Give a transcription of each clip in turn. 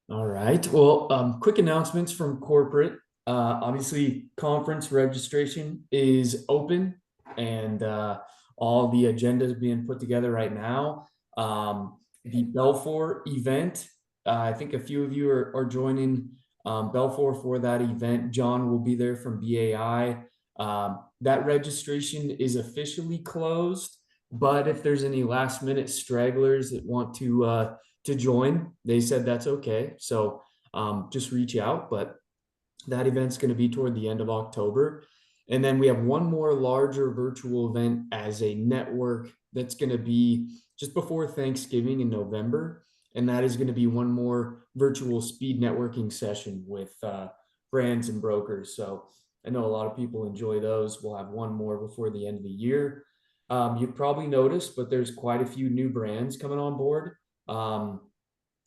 All right. Well, quick announcements from corporate. Obviously, conference registration is open and all the agendas being put together right now. The Belfour event, I think a few of you are joining Belfour for that event. John will be there from BAI. That registration is officially closed, but if there's any last minute stragglers that want to join. They said that's okay. So just reach out. But that event's going to be toward the end of October. And then we have one more larger virtual event as a network that's going to be just before Thanksgiving in November. And that is going to be one more virtual speed networking session with brands and brokers. So I know a lot of people enjoy those. We'll have one more before the end of the year. You've probably noticed, but there's quite a few new brands coming on board. Um,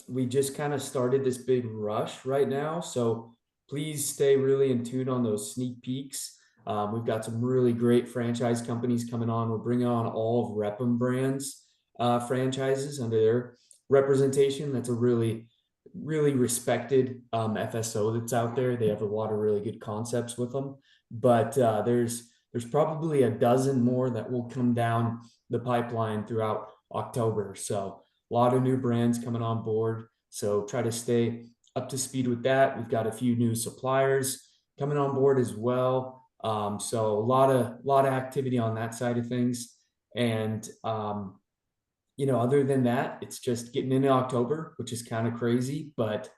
we just kind of started this big rush right now. So please stay really in tune on those sneak peeks. We've got some really great franchise companies coming on. We're bringing on all of Rep'em Brands franchises under their representation. That's a really respected FSO that's out there. They have a lot of really good concepts with them. But there's probably a dozen more that will come down the pipeline throughout October. So a lot of new brands coming on board. So try to stay up to speed with that. We've got a few new suppliers coming on board as well. So a lot of activity on that side of things. And other than that, it's just getting into October, which is kind of crazy, but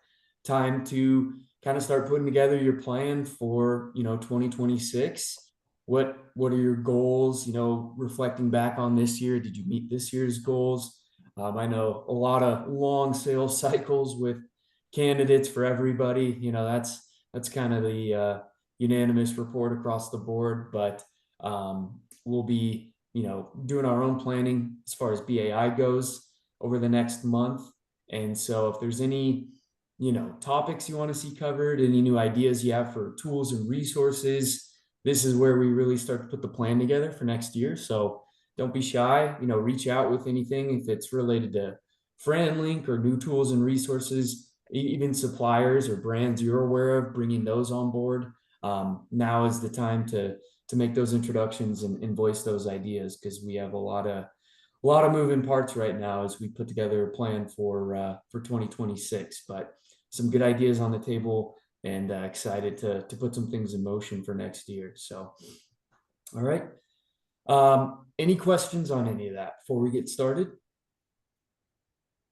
time to kind of start putting together your plan for 2026. What are your goals? Reflecting back on this year, did you meet this year's goals? I know a lot of long sales cycles with candidates for everybody. That's kind of the unanimous report across the board. But we'll be doing our own planning as far as BAI goes over the next month. And so if there's any topics you want to see covered, any new ideas you have for tools and resources, this is where we really start to put the plan together for next year. So don't be shy, reach out with anything if it's related to FriendLink or new tools and resources, even suppliers or brands you're aware of, bringing those on board. Now is the time to make those introductions and voice those ideas, because we have a lot of moving parts right now as we put together a plan for 2026. But some good ideas on the table, and excited to put some things in motion for next year. So, all right. Any questions on any of that before we get started?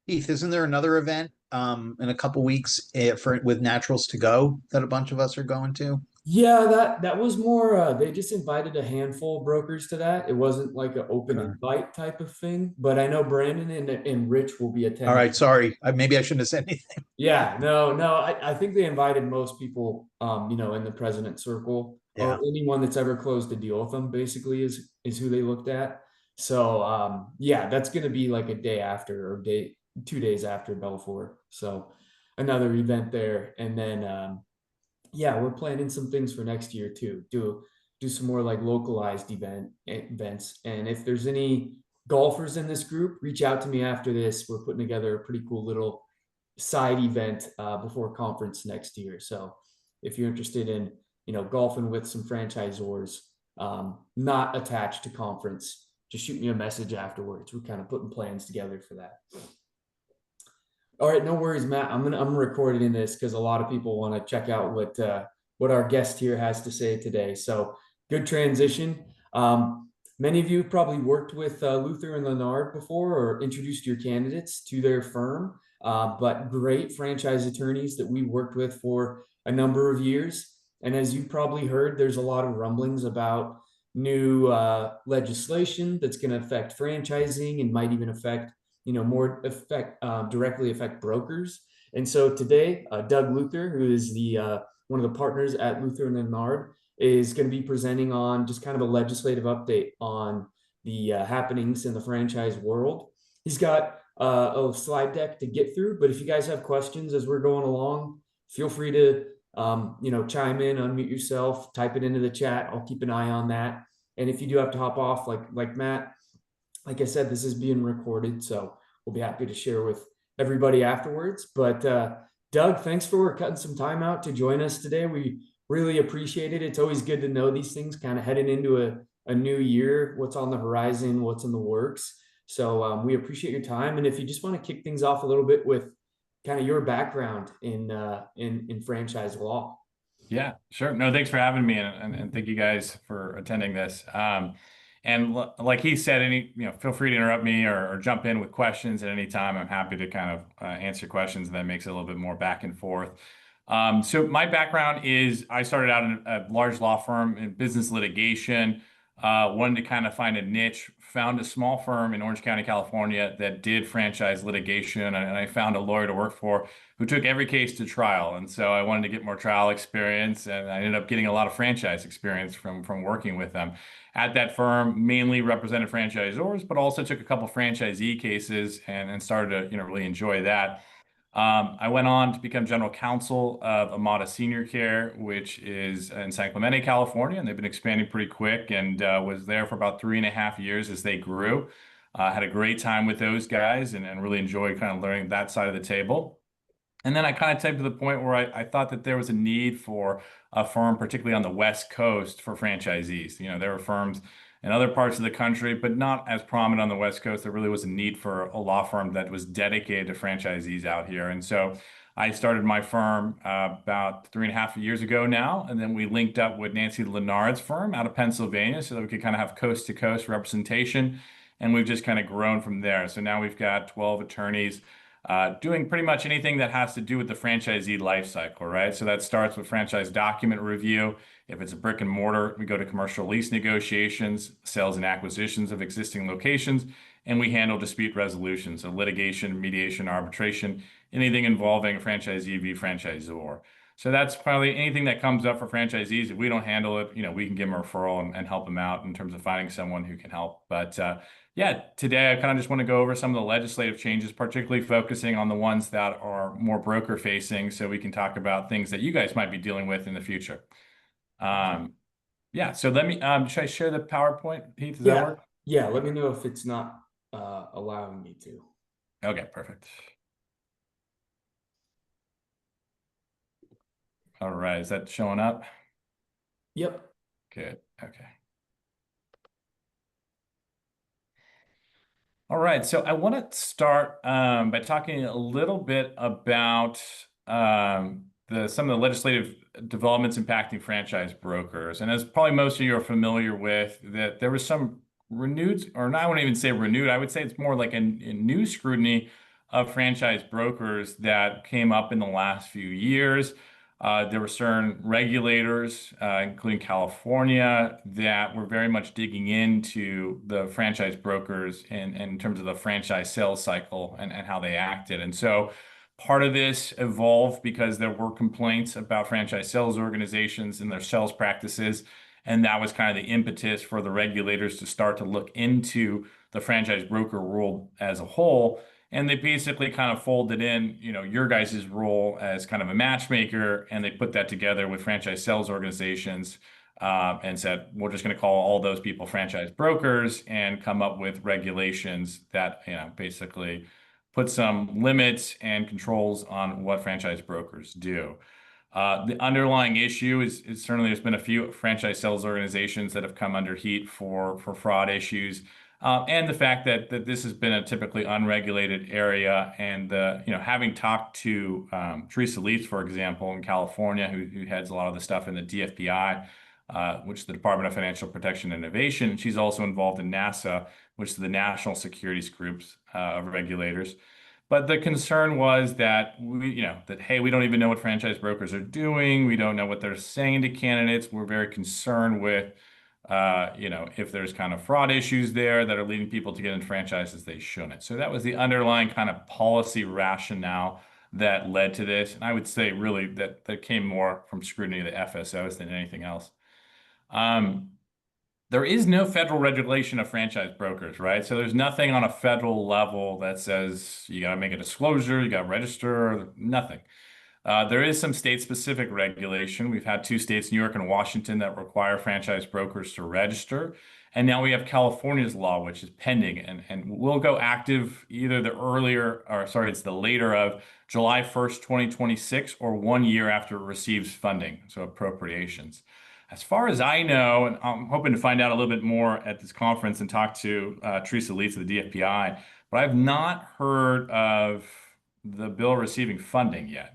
Keith, isn't there another event in a couple weeks for with Naturals to Go that a bunch of us are going to? Yeah, that was more. They just invited a handful of brokers to that. It wasn't like an open Okay. invite type of thing. But I know Brandon and Rich will be All attending. right, sorry. Maybe I shouldn't have said anything. Yeah, no. I think they invited most people, in the president circle, or Yeah. anyone that's ever closed a deal with them. Basically, is who they looked at. So, yeah, that's gonna be like a day after, or 2 days after Belfour. So another event there, and then yeah, we're planning some things for next year too. Do some more like localized events. And if there's any golfers in this group, reach out to me after this. We're putting together a pretty cool little side event before conference next year. So if you're interested in golfing with some franchisors not attached to conference, just shoot me a message afterwards. We're kind of putting plans together for that. All right, no worries, Matt. I'm recording this because a lot of people want to check out what our guest here has to say today. So good transition. Many of you probably worked with Luther and Lanard before, or introduced your candidates to their firm. But great franchise attorneys that we worked with for a number of years. And as you probably heard, there's a lot of rumblings about new legislation that's going to affect franchising and might even affect more directly affect brokers. And so today, Doug Luther, who is the one of the partners at Luther and Lanard, is going to be presenting on just kind of a legislative update on the happenings in the franchise world. He's got a slide deck to get through, but if you guys have questions as we're going along, feel free to chime in, unmute yourself, type it into the chat. I'll keep an eye on that. And if you do have to hop off, like Matt, like I said, this is being recorded, so we'll be happy to share with everybody afterwards. But Doug, thanks for cutting some time out to join us today. We really appreciate it. It's always good to know these things kind of heading into a new year, what's on the horizon, what's in the works. So we appreciate your time. And if you just want to kick things off a little bit with kind of your background in franchise law. Yeah, sure. No, thanks for having me, and thank you guys for attending this. Like he said, feel free to interrupt me or jump in with questions at any time. I'm happy to kind of answer questions, and that makes it a little bit more back and forth. So my background is I started out in a large law firm in business litigation. Wanted to kind of find a niche, found a small firm in Orange County, California that did franchise litigation, and I found a lawyer to work for who took every case to trial. And so I wanted to get more trial experience, and I ended up getting a lot of franchise experience from working with them. At that firm, mainly represented franchisors, but also took a couple franchisee cases and started to really enjoy that. I went on to become general counsel of Amada Senior Care, which is in San Clemente, California, and they've been expanding pretty quick, and was there for about 3.5 years as they grew. Had a great time with those guys and really enjoyed kind of learning that side of the table. And then I kind of came to the point where I thought that there was a need for a firm, particularly on the West Coast, for franchisees. There were firms in other parts of the country, but not as prominent on the West Coast. There really was a need for a law firm that was dedicated to franchisees out here. And so I started my firm about 3.5 years ago now. And then we linked up with Nancy Lanard's firm out of Pennsylvania so that we could kind of have coast to coast representation. And we've just kind of grown from there. So now we've got 12 attorneys doing pretty much anything that has to do with the franchisee life cycle, right? So that starts with franchise document review. If it's a brick and mortar, we go to commercial lease negotiations, sales and acquisitions of existing locations, and we handle dispute resolution, so litigation, mediation, arbitration, anything involving a franchisee v. franchisor. So that's probably anything that comes up for franchisees. If we don't handle it, we can give them a referral and help them out in terms of finding someone who can help. But yeah, today I kind of just want to go over some of the legislative changes, particularly focusing on the ones that are more broker facing, so we can talk about things that you guys might be dealing with in the future. Yeah, so let me, should I share the PowerPoint, Heath? Does that work? Yeah, let me know if it's not allowing me to. Okay, perfect. All right, is that showing up? Yep. Good, okay. All right, so I want to start by talking a little bit about some of the legislative developments impacting franchise brokers. And as probably most of you are familiar with, that there was some renewed, or I wouldn't even say renewed, I would say it's more like a new scrutiny of franchise brokers that came up in the last few years. There were certain regulators, including California, that were very much digging into the franchise brokers in terms of the franchise sales cycle and how they acted. And so part of this evolved because there were complaints about franchise sales organizations and their sales practices. And that was kind of the impetus for the regulators to start to look into the franchise broker world as a whole. And they basically kind of folded in, your guys' role as kind of a matchmaker, and they put that together with franchise sales organizations and said, we're just going to call all those people franchise brokers and come up with regulations that, basically put some limits and controls on what franchise brokers do. The underlying issue is certainly there's been a few franchise sales organizations that have come under heat for fraud issues. And the fact that this has been a typically unregulated area, and having talked to Teresa Leeds, for example, in California, who heads a lot of the stuff in the DFPI, which is the Department of Financial Protection and Innovation. She's also involved in NASA, which is the National Securities Groups of regulators. But the concern was that hey, we don't even know what franchise brokers are doing. We don't know what they're saying to candidates. We're very concerned with if there's kind of fraud issues there that are leading people to get in franchises they shouldn't. So that was the underlying kind of policy rationale that led to this. And I would say really that came more from scrutiny of the FSOs than anything else. There is no federal regulation of franchise brokers, right? So there's nothing on a federal level that says you got to make a disclosure, you got to register, nothing. There is some state-specific regulation. We've had two states, New York and Washington, that require franchise brokers to register. And now we have California's law, which is pending, and will go active either it's the later of July 1st, 2026, or 1 year after it receives funding, so appropriations. As far as I know, and I'm hoping to find out a little bit more at this conference and talk to Teresa Leeds of the DFPI, but I've not heard of the bill receiving funding yet.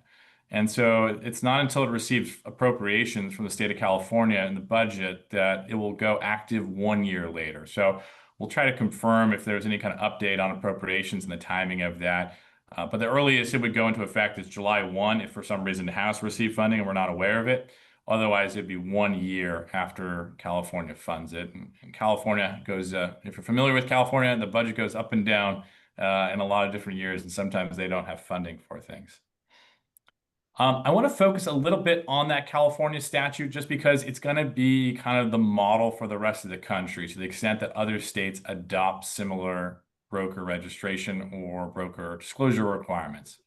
And so it's not until it receives appropriations from the state of California in the budget that it will go active 1 year later. So we'll try to confirm if there's any kind of update on appropriations and the timing of that. But the earliest it would go into effect is July 1 if for some reason the House received funding and we're not aware of it. Otherwise, it'd be 1 year after California funds it. And California goes, if you're familiar with California, the budget goes up and down in a lot of different years, and sometimes they don't have funding for things. I want to focus a little bit on that California statute just because it's going to be kind of the model for the rest of the country to the extent that other states adopt similar broker registration or broker disclosure requirements.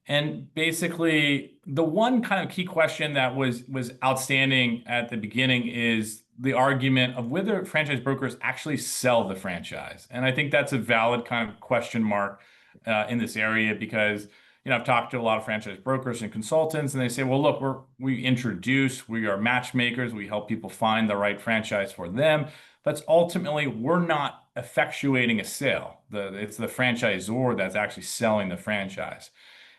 And basically, the one kind of key question that was outstanding at the beginning is the argument of whether franchise brokers actually sell the franchise. And I think that's a valid kind of question mark in this area because, I've talked to a lot of franchise brokers and consultants, and they say, well, look, we are matchmakers. We help people find the right franchise for them. But ultimately, we're not effectuating a sale. It's the franchisor that's actually selling the franchise.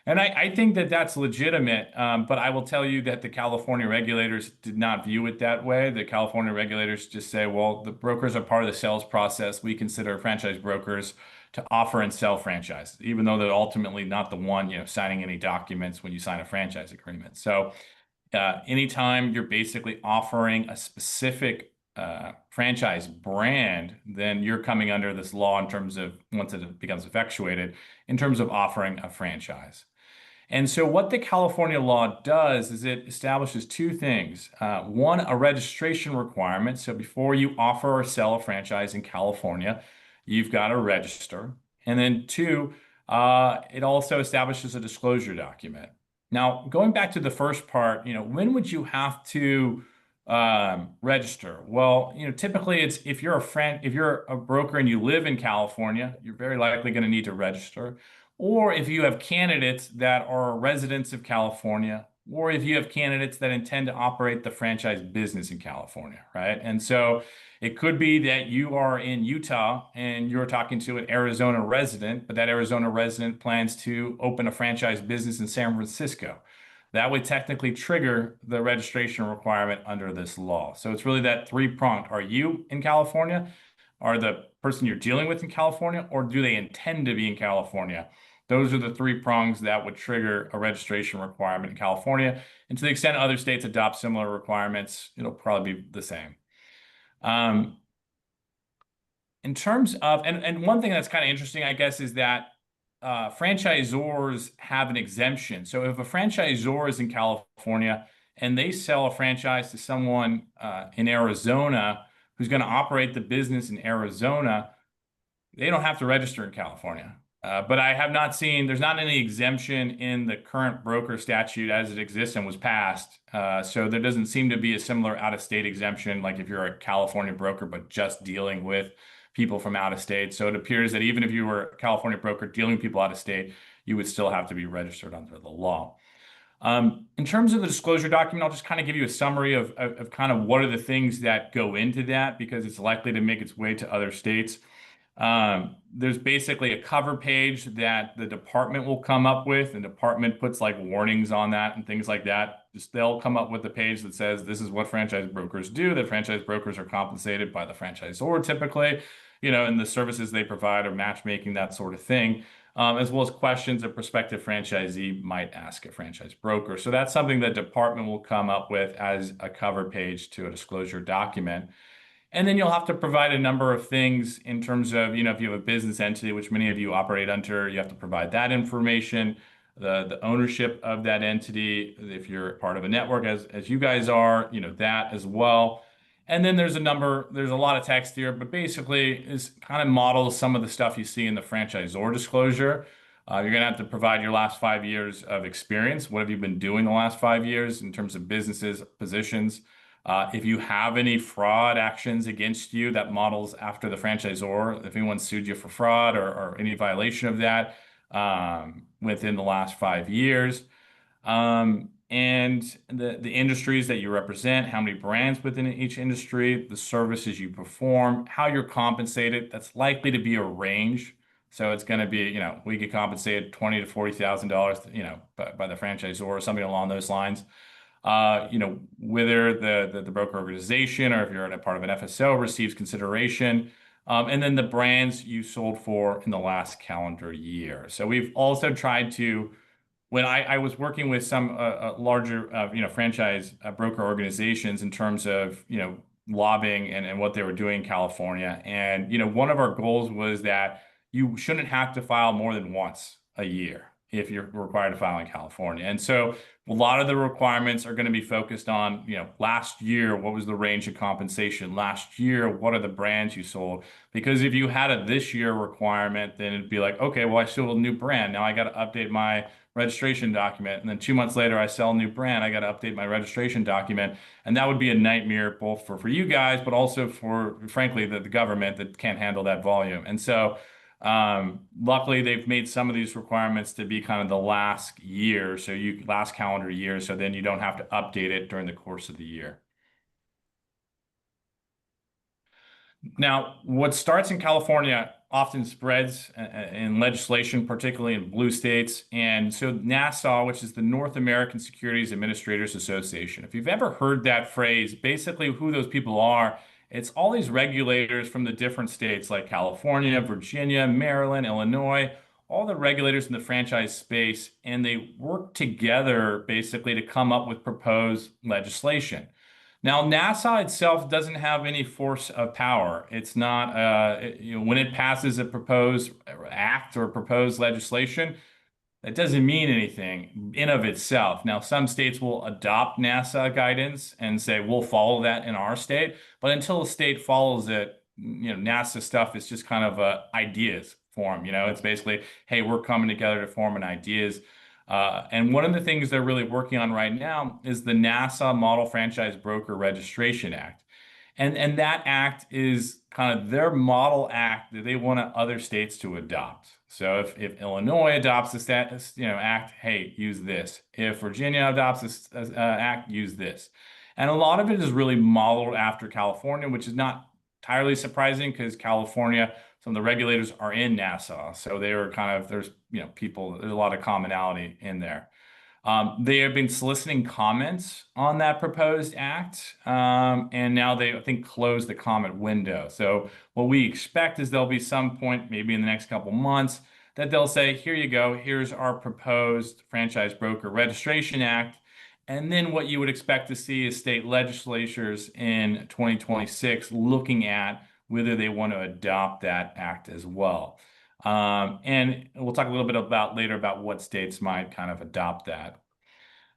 And I think that that's legitimate, but I will tell you that the California regulators did not view it that way. The California regulators just say, well, the brokers are part of the sales process. We consider franchise brokers to offer and sell franchises, even though they're ultimately not the one, signing any documents when you sign a franchise agreement. So anytime you're basically offering a specific franchise brand, then you're coming under this law in terms of, once it becomes effectuated, in terms of offering a franchise. And so what the California law does is it establishes two things. One, a registration requirement. So before you offer or sell a franchise in California, you've got to register. And then two, it also establishes a disclosure document. Now, going back to the first part, when would you have to register? Well, typically it's if you're a broker and you live in California, you're very likely going to need to register. Or if you have candidates that are residents of California, or if you have candidates that intend to operate the franchise business in California, right? And so it could be that you are in Utah and you're talking to an Arizona resident, but that Arizona resident plans to open a franchise business in San Francisco. That would technically trigger the registration requirement under this law. So it's really that three-pronged. Are you in California? Are the person you're dealing with in California? Or do they intend to be in California? Those are the three prongs that would trigger a registration requirement in California. And to the extent other states adopt similar requirements, it'll probably be the same. In terms of, and one thing that's kind of interesting, I guess, is that franchisors have an exemption. So if a franchisor is in California and they sell a franchise to someone in Arizona who's going to operate the business in Arizona, they don't have to register in California. But I have not seen, there's not any exemption in the current broker statute as it exists and was passed. So there doesn't seem to be a similar out-of-state exemption, like if you're a California broker, but just dealing with people from out of state. So it appears that even if you were a California broker dealing with people out of state, you would still have to be registered under the law. In terms of the disclosure document, I'll just kind of give you a summary of kind of what are the things that go into that, because it's likely to make its way to other states. There's basically a cover page that the department will come up with, and the department puts like warnings on that and things like that. They'll come up with a page that says this is what franchise brokers do, that franchise brokers are compensated by the franchisor typically, and the services they provide are matchmaking, that sort of thing, as well as questions a prospective franchisee might ask a franchise broker. So that's something that department will come up with as a cover page to a disclosure document. And then you'll have to provide a number of things in terms of, if you have a business entity, which many of you operate under, you have to provide that information, the ownership of that entity. If you're part of a network, as you guys are, that as well. And then there's a lot of text here, but basically is kind of models some of the stuff you see in the franchisor disclosure. You're going to have to provide your last 5 years of experience. What have you been doing the last 5 years in terms of businesses, positions? If you have any fraud actions against you that models after the franchisor, if anyone sued you for fraud or any violation of that within the last 5 years. And the industries that you represent, how many brands within each industry, the services you perform, how you're compensated. That's likely to be a range. So it's going to be, we get compensated $20,000 to $40,000, by the franchisor or something along those lines. Whether the broker organization or if you're in a part of an FSO receives consideration. And then the brands you sold for in the last calendar year. So we've also tried to, when I was working with some larger, franchise broker organizations in terms of, lobbying and what they were doing in California. And, one of our goals was that you shouldn't have to file more than once a year if you're required to file in California. And so a lot of the requirements are going to be focused on, last year, what was the range of compensation? Last year, what are the brands you sold? Because if you had a this year requirement, then it'd be like, okay, well, I sold a new brand. Now I got to update my registration document. And then 2 months later, I sell a new brand. I got to update my registration document. And that would be a nightmare both for you guys, but also for, frankly, the government that can't handle that volume. And so luckily, they've made some of these requirements to be kind of the last year. So last calendar year. So then you don't have to update it during the course of the year. Now, what starts in California often spreads in legislation, particularly in blue states. And so NASA, which is the North American Securities Administrators Association, if you've ever heard that phrase, basically who those people are, it's all these regulators from the different states like California, Virginia, Maryland, Illinois, all the regulators in the franchise space, and they work together basically to come up with proposed legislation. Now, NASA itself doesn't have any force of power. It's not, when it passes a proposed act or proposed legislation, that doesn't mean anything in of itself. Now, some states will adopt NASA guidance and say, we'll follow that in our state. But until a state follows it, NASA stuff is just kind of ideas form. It's basically, hey, we're coming together to form an ideas. And one of the things they're really working on right now is the NASA Model Franchise Broker Registration Act. And that act is kind of their model act that they want other states to adopt. So if Illinois adopts this act, hey, use this. If Virginia adopts this act, use this. And a lot of it is really modeled after California, which is not entirely surprising because California, some of the regulators are in NASA. So they were kind of, there's a lot of commonality in there. They have been soliciting comments on that proposed act, and now they, I think, closed the comment window. So what we expect is there'll be some point, maybe in the next couple months, that they'll say, here you go, here's our proposed Franchise Broker Registration Act. And then what you would expect to see is state legislatures in 2026 looking at whether they want to adopt that act as well. And we'll talk a little bit later about what states might kind of adopt that.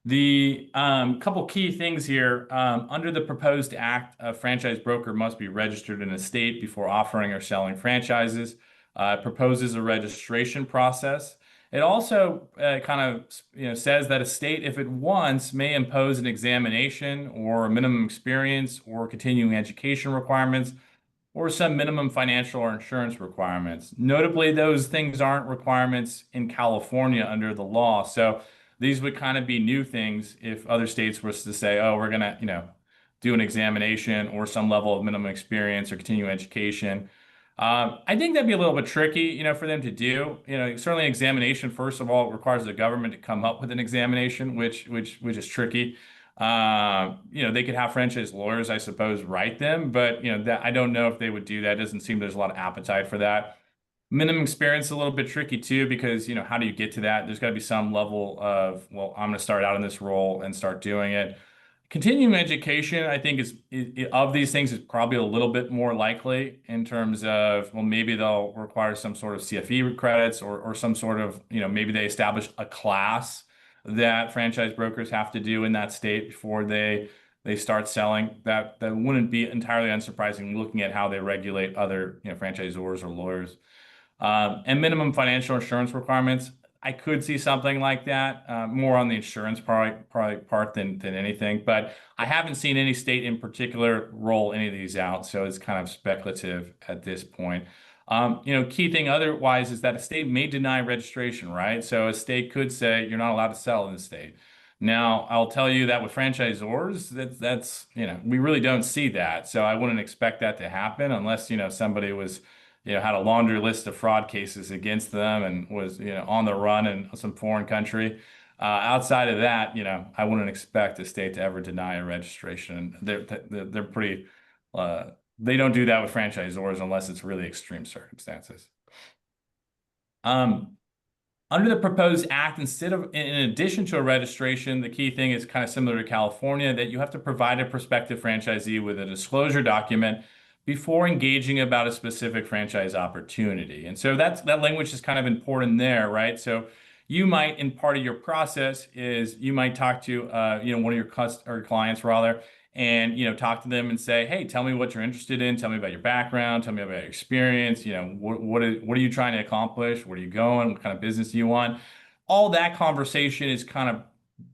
The couple key things here, under the proposed act, a franchise broker must be registered in a state before offering or selling franchises. It proposes a registration process. It also kind of says that a state, if it wants, may impose an examination or a minimum experience or continuing education requirements or some minimum financial or insurance requirements. Notably, those things aren't requirements in California under the law. So these would kind of be new things if other states were to say, oh, we're going to, do an examination or some level of minimum experience or continuing education. I think that'd be a little bit tricky, for them to do. Certainly examination, first of all, requires the government to come up with an examination, which is tricky. They could have franchise lawyers, I suppose, write them, but that I don't know if they would do that. It doesn't seem there's a lot of appetite for that. Minimum experience is a little bit tricky too, because how do you get to that? There's got to be some level of, well, I'm going to start out in this role and start doing it. Continuing education, I think, is of these things is probably a little bit more likely in terms of, well, maybe they'll require some sort of CFE credits or some sort of, maybe they establish a class that franchise brokers have to do in that state before they start selling. That wouldn't be entirely unsurprising looking at how they regulate other franchisors or lawyers. And minimum financial insurance requirements. I could see something like that, more on the insurance part than anything. But I haven't seen any state in particular roll any of these out, so it's kind of speculative at this point. Key thing otherwise is that a state may deny registration, right? So a state could say you're not allowed to sell in the state. Now, I'll tell you that with franchisors, that's we really don't see that. So I wouldn't expect that to happen unless somebody was had a laundry list of fraud cases against them and was, on the run in some foreign country. Outside of that, I wouldn't expect a state to ever deny a registration. They're pretty, they don't do that with franchisors unless it's really extreme circumstances. Under the proposed act, in addition to a registration, the key thing is kind of similar to California, that you have to provide a prospective franchisee with a disclosure document before engaging about a specific franchise opportunity. And so that language is kind of important there, right? So you might, in part of your process, is you might talk to one of your clients rather, and talk to them and say, hey, tell me what you're interested in, tell me about your background, tell me about your experience, what are you trying to accomplish, where are you going, what kind of business do you want? All that conversation is kind of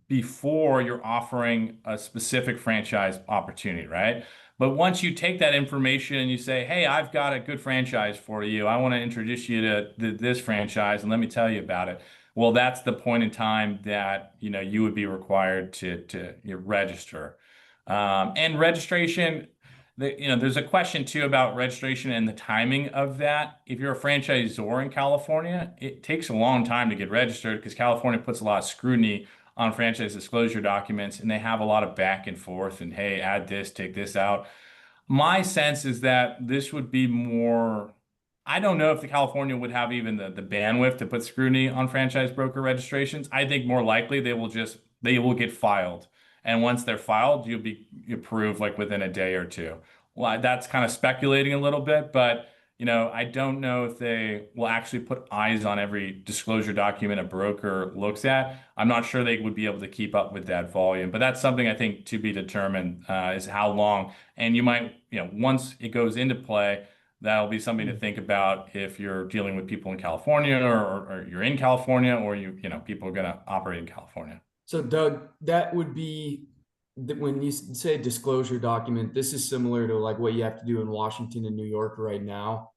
before you're offering a specific franchise opportunity, right? But once you take that information and you say, hey, I've got a good franchise for you, I want to introduce you to this franchise and let me tell you about it. Well, that's the point in time that you would be required to register. And registration, there's a question too about registration and the timing of that. If you're a franchisor in California, it takes a long time to get registered because California puts a lot of scrutiny on franchise disclosure documents, and they have a lot of back and forth and, hey, add this, take this out. My sense is that this would be more, I don't know if the California would have even the bandwidth to put scrutiny on franchise broker registrations. I think more likely they will get filed. And once they're filed, you'll be approved like within a day or two. Well, that's kind of speculating a little bit, but I don't know if they will actually put eyes on every disclosure document a broker looks at. I'm not sure they would be able to keep up with that volume, but that's something I think to be determined is how long. And you might, once it goes into play, that'll be something to think about if you're dealing with people in California or you're in California or people are going to operate in California. So Doug, that would be when you say disclosure document, this is similar to like what you have to do in Washington and New York right now,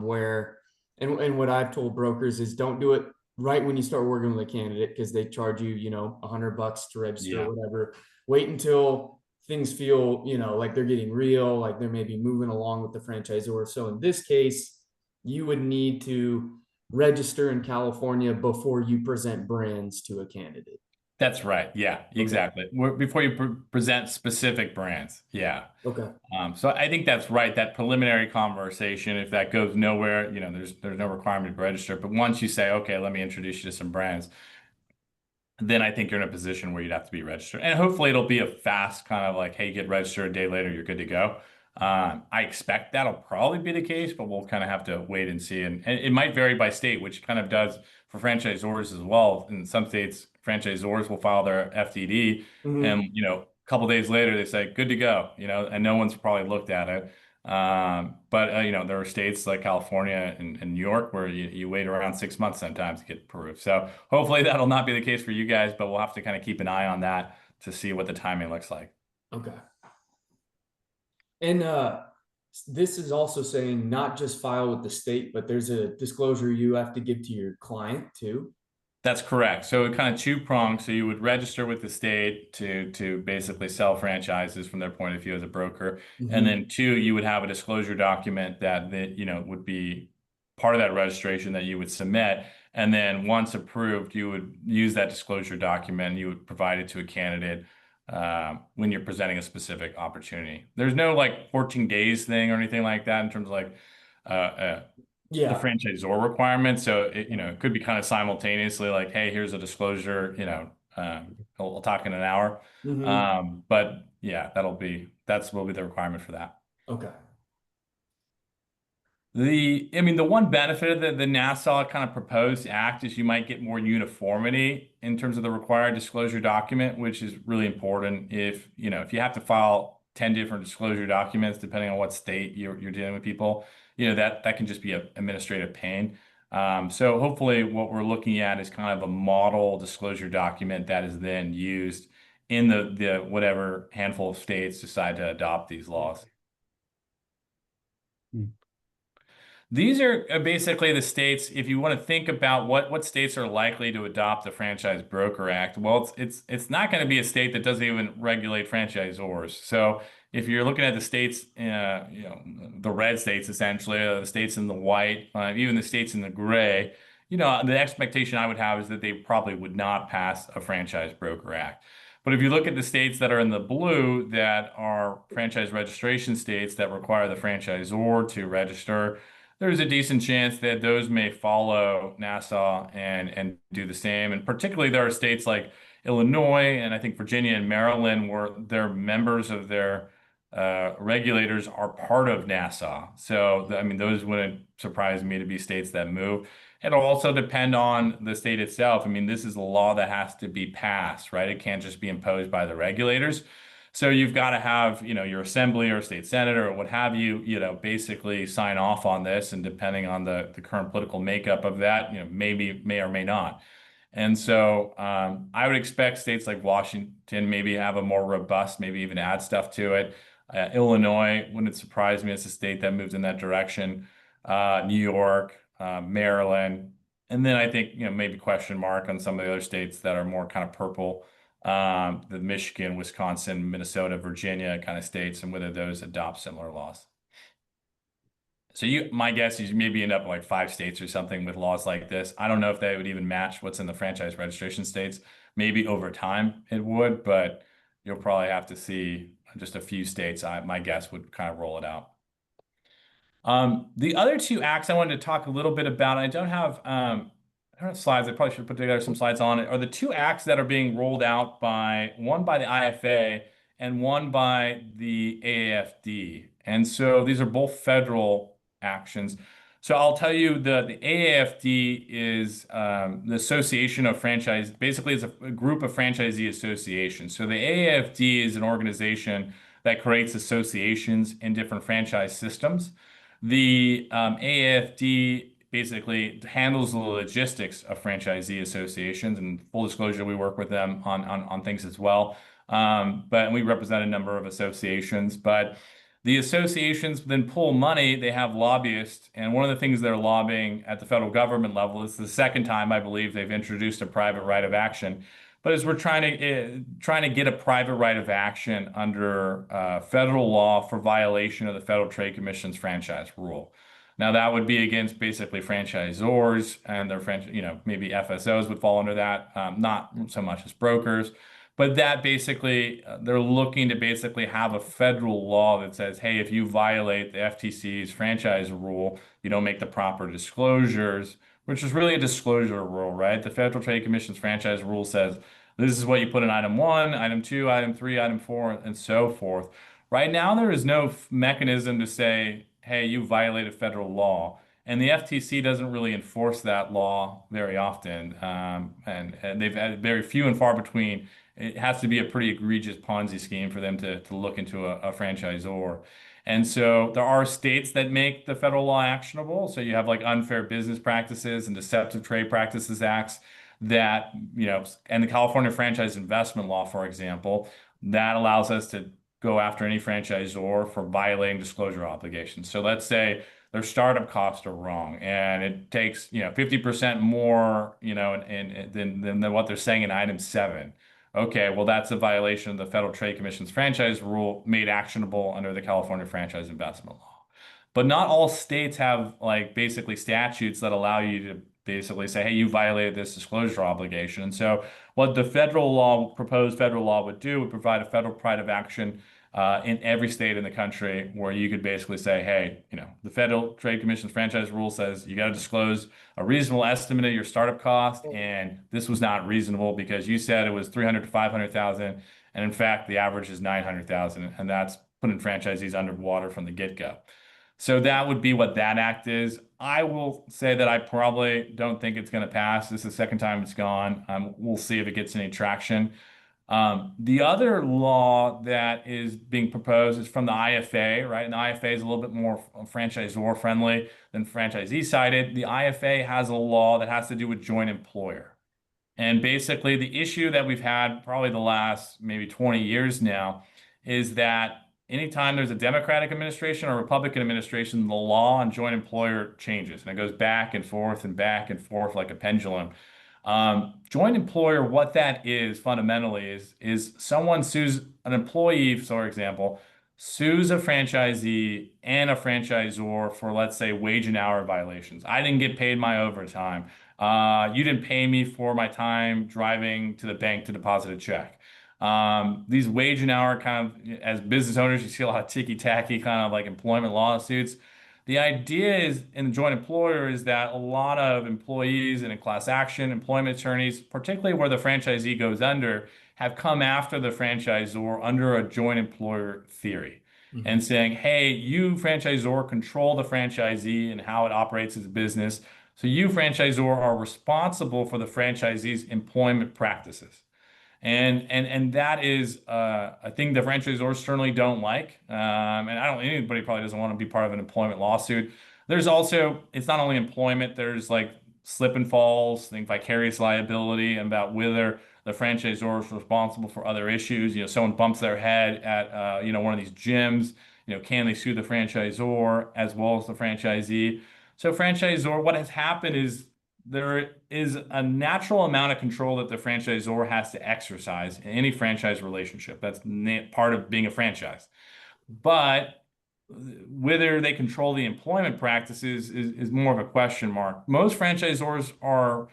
where and what I've told brokers is don't do it right when you start working with a candidate because they charge you, $100 to register or whatever. Wait until things feel, like they're getting real, like they're maybe moving along with the franchisor. So in this case, you would need to register in California before you present brands to a candidate. That's right. Yeah, exactly. Before you present specific brands. Yeah. Okay. So I think that's right. That preliminary conversation, if that goes nowhere, there's no requirement to register. But once you say, okay, let me introduce you to some brands, then I think you're in a position where you'd have to be registered. And hopefully it'll be a fast kind of like, hey, you get registered a day later, you're good to go. I expect that'll probably be the case, but we'll kind of have to wait and see. And it might vary by state, which kind of does for franchisors as well. In some states, franchisors will file their FDD and, a couple of days later they say, good to go, and no one's probably looked at it. But there are states like California and New York where you wait around 6 months sometimes to get approved. So hopefully that'll not be the case for you guys, but we'll have to kind of keep an eye on that to see what the timing looks like. Okay. And this is also saying not just file with the state, but there's a disclosure you have to give to your client too. That's correct. So it kind of two-pronged. So you would register with the state to basically sell franchises from their point of view as a broker. And then two, you would have a disclosure document that would be part of that registration that you would submit. And then once approved, you would use that disclosure document and you would provide it to a candidate when you're presenting a specific opportunity. There's no like 14 days thing or anything like that in terms of like the franchisor requirement. So it could be kind of simultaneously like, hey, here's a disclosure, we'll talk in an hour. But yeah, will be the requirement for that. Okay. The one benefit of the Nassau kind of proposed act is you might get more uniformity in terms of the required disclosure document, which is really important. If you have to file 10 different disclosure documents, depending on what state you're dealing with people, that can just be an administrative pain. So hopefully what we're looking at is kind of a model disclosure document that is then used in the whatever handful of states decide to adopt these laws. These are basically the states, if you want to think about what states are likely to adopt the Franchise Broker Act, well, it's not going to be a state that doesn't even regulate franchisors. So if you're looking at the states, the red states essentially, the states in the white, even the states in the gray, the expectation I would have is that they probably would not pass a Franchise Broker Act. But if you look at the states that are in the blue that are franchise registration states that require the franchisor to register, there's a decent chance that those may follow Nassau and do the same. And particularly there are states like Illinois and I think Virginia and Maryland where their members of their regulators are part of Nassau. So, I mean, those wouldn't surprise me to be states that move. It'll also depend on the state itself. I mean, this is a law that has to be passed, right? It can't just be imposed by the regulators. So you've got to have, your assembly or state senator or what have you, basically sign off on this. And depending on the current political makeup of that, maybe may or may not. And so I would expect states like Washington maybe have a more robust, maybe even add stuff to it. Illinois wouldn't surprise me. It's a state that moves in that direction. New York, Maryland, and then I think maybe question mark on some of the other states that are more kind of purple, the Michigan, Wisconsin, Minnesota, Virginia kind of states, and whether those adopt similar laws. So my guess is you maybe end up like 5 states or something with laws like this. I don't know if they would even match what's in the franchise registration states. Maybe over time it would, but you'll probably have to see just a few states. My guess would kind of roll it out. The other 2 acts I wanted to talk a little bit about, I don't have slides. I probably should put together some slides on it, are the 2 acts that are being rolled out one by the IFA and one by the AAFD. And so these are both federal actions. So I'll tell you the AAFD is the Association of Franchise, basically it's a group of franchisee associations. So the AAFD is an organization that creates associations in different franchise systems. The AAFD basically handles the logistics of franchisee associations, and full disclosure, we work with them on things as well. But we represent a number of associations, but the associations then pull money. They have lobbyists, and one of the things they're lobbying at the federal government level is the second time I believe they've introduced a private right of action. But as we're trying to get a private right of action under federal law for violation of the Federal Trade Commission's franchise rule. Now that would be against basically franchisors and their maybe FSOs would fall under that, not so much as brokers. But that basically, they're looking to basically have a federal law that says, hey, if you violate the FTC's franchise rule, you don't make the proper disclosures, which is really a disclosure rule, right? The Federal Trade Commission's franchise rule says, this is what you put in item 1, item 2, item 3, item 4, and so forth. Right now, there is no mechanism to say, hey, you violated federal law. And the FTC doesn't really enforce that law very often. And they've had very few and far between. It has to be a pretty egregious Ponzi scheme for them to look into a franchisor. And so there are states that make the federal law actionable. So you have like unfair business practices and deceptive trade practices acts that, and the California Franchise Investment Law, for example, that allows us to go after any franchisor for violating disclosure obligations. So let's say their startup costs are wrong and it takes, 50% more, than what they're saying in item 7. Okay, well, that's a violation of the Federal Trade Commission's franchise rule made actionable under the California Franchise Investment Law. But not all states have like basically statutes that allow you to basically say, hey, you violated this disclosure obligation. And so what the proposed federal law would do would provide a federal right of action in every state in the country where you could basically say, hey, the Federal Trade Commission's franchise rule says you got to disclose a reasonable estimate of your startup cost, and this was not reasonable because you said it was 300 to 500,000, and in fact the average is 900,000, and that's putting franchisees underwater from the get-go. So that would be what that act is. I will say that I probably don't think it's going to pass. This is the second time it's gone. We'll see if it gets any traction. The other law that is being proposed is from the IFA, right? And the IFA is a little bit more franchisor friendly than franchisee sided. The IFA has a law that has to do with joint employer. And basically, the issue that we've had probably the last maybe 20 years now is that anytime there's a Democratic administration or Republican administration, the law on joint employer changes and it goes back and forth like a pendulum. Joint employer, what that is fundamentally is someone sues an employee, for example, sues a franchisee and a franchisor for, let's say, wage and hour violations. I didn't get paid my overtime. You didn't pay me for my time driving to the bank to deposit a check. These wage and hour kind of, as business owners, you see a lot of ticky-tacky kind of like employment lawsuits. The idea is in the joint employer is that a lot of employees and in class action, employment attorneys, particularly where the franchisee goes under, have come after the franchisor under a joint employer theory and saying, hey, you franchisor control the franchisee and how it operates as a business. So you franchisor are responsible for the franchisee's employment practices. And that is a thing the franchisors certainly don't like. And I don't anybody probably doesn't want to be part of an employment lawsuit. There's also it's not only employment, there's like slip and falls, think vicarious liability, and about whether the franchisor is responsible for other issues. You know, someone bumps their head at one of these gyms, can they sue the franchisor as well as the franchisee? So franchisor, what has happened is there is a natural amount of control that the franchisor has to exercise in any franchise relationship. That's part of being a franchise. But whether they control the employment practices is more of a question mark. Most franchisors are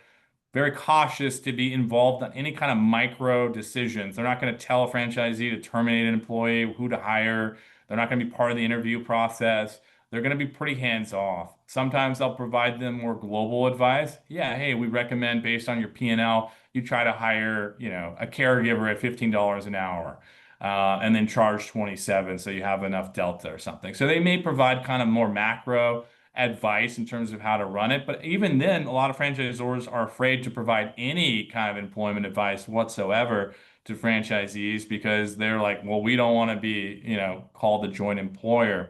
very cautious to be involved in any kind of micro decisions. They're not going to tell a franchisee to terminate an employee, who to hire. They're not going to be part of the interview process. They're going to be pretty hands off. Sometimes they'll provide them more global advice. Yeah, hey, we recommend based on your P&L, you try to hire, a caregiver at $15 an hour, and then charge 27 so you have enough delta or something. So they may provide kind of more macro advice in terms of how to run it. But even then, a lot of franchisors are afraid to provide any kind of employment advice whatsoever to franchisees because they're like, well, we don't want to be, called a joint employer.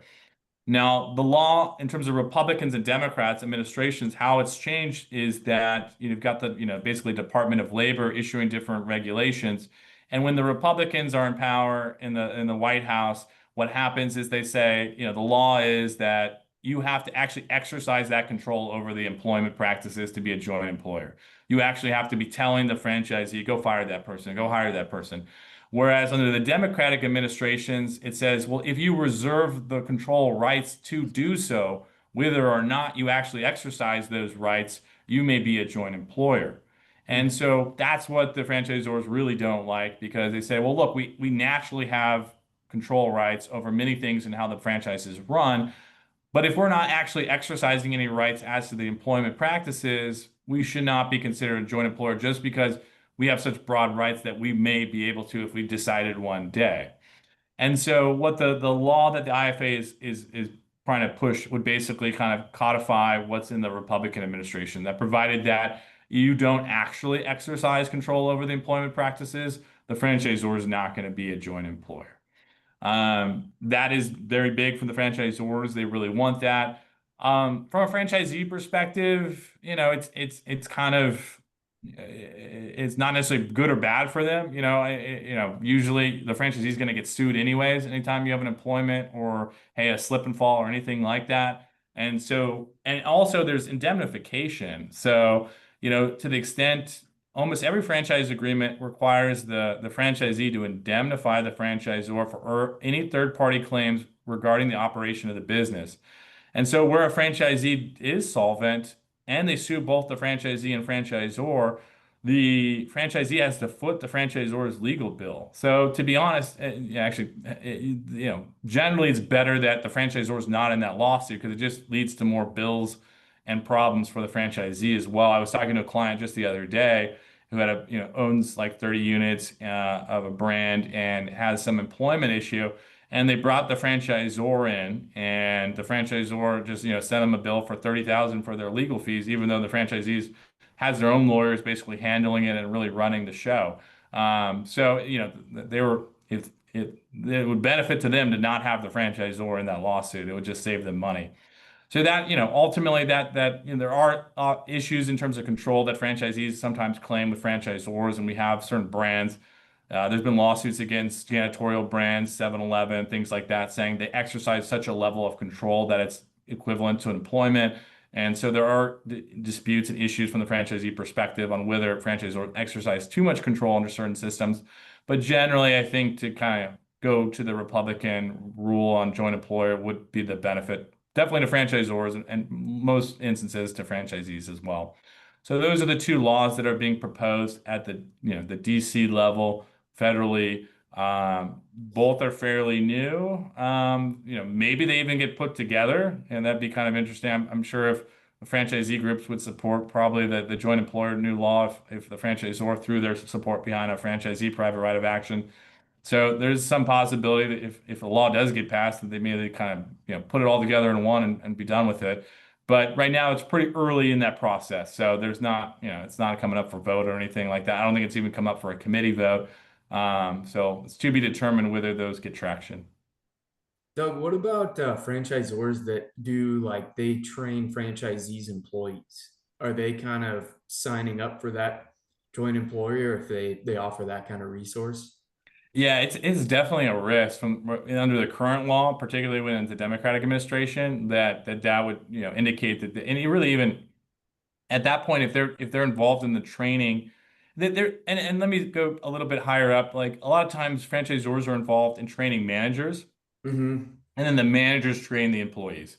Now, the law in terms of Republicans and Democrats administrations, how it's changed is that you've got the, basically Department of Labor issuing different regulations. And when the Republicans are in power in the White House, what happens is they say, the law is that you have to actually exercise that control over the employment practices to be a joint employer. You actually have to be telling the franchisee, go fire that person, go hire that person. Whereas under the Democratic administrations, it says, well, if you reserve the control rights to do so, whether or not you actually exercise those rights, you may be a joint employer. And so that's what the franchisors really don't like because they say, well, look, we naturally have control rights over many things and how the franchise is run. But if we're not actually exercising any rights as to the employment practices, we should not be considered a joint employer just because we have such broad rights that we may be able to if we decided one day. And so what the law that the IFA is trying to push would basically kind of codify what's in the Republican administration that provided that you don't actually exercise control over the employment practices, the franchisor is not going to be a joint employer. That is very big from the franchisors. They really want that. From a franchisee perspective, it's kind of it's not necessarily good or bad for them. Usually the franchisee is going to get sued anyways anytime you have an employment or hey a slip and fall or anything like that. And also there's indemnification. So to the extent almost every franchise agreement requires the franchisee to indemnify the franchisor for any third-party claims regarding the operation of the business. And so where a franchisee is solvent and they sue both the franchisee and franchisor, the franchisee has to foot the franchisor's legal bill. So to be honest, generally it's better that the franchisor is not in that lawsuit because it just leads to more bills and problems for the franchisee as well. I was talking to a client just the other day who had owns like 30 units of a brand and has some employment issue. And they brought the franchisor in, and the franchisor just sent them a bill for $30,000 for their legal fees, even though the franchisees has their own lawyers basically handling it and really running the show. So, they were, if it would benefit to them to not have the franchisor in that lawsuit. It would just save them money. So that, ultimately there are issues in terms of control that franchisees sometimes claim with franchisors, and we have certain brands. There's been lawsuits against janitorial brands, 7-Eleven, things like that, saying they exercise such a level of control that it's equivalent to employment. And so there are disputes and issues from the franchisee perspective on whether franchisors exercise too much control under certain systems. But generally, I think to kind of go to the Republican rule on joint employer would be the benefit, definitely to franchisors and most instances to franchisees as well. So those are the two laws that are being proposed at the DC level federally. Both are fairly new. Maybe they even get put together, and that'd be kind of interesting. I'm sure if the franchisee groups would support probably the joint employer new law if the franchisor threw their support behind a franchisee private right of action. So there's some possibility that if a law does get passed, that they may kind of put it all together in one and be done with it. But right now it's pretty early in that process, so there's not it's not coming up for vote or anything like that. I don't think it's even come up for a committee vote. So it's to be determined whether those get traction. Doug, what about franchisors that do like they train franchisees employees? Are they kind of signing up for that joint employer if they offer that kind of resource? Yeah, it's definitely a risk from under the current law, particularly when it's a Democratic administration, that would indicate that, and it really even at that point, if they're involved in the training, that they're and let me go a little bit higher up. Like a lot of times, franchisors are involved in training managers, Mm-hmm. and then the managers train the employees.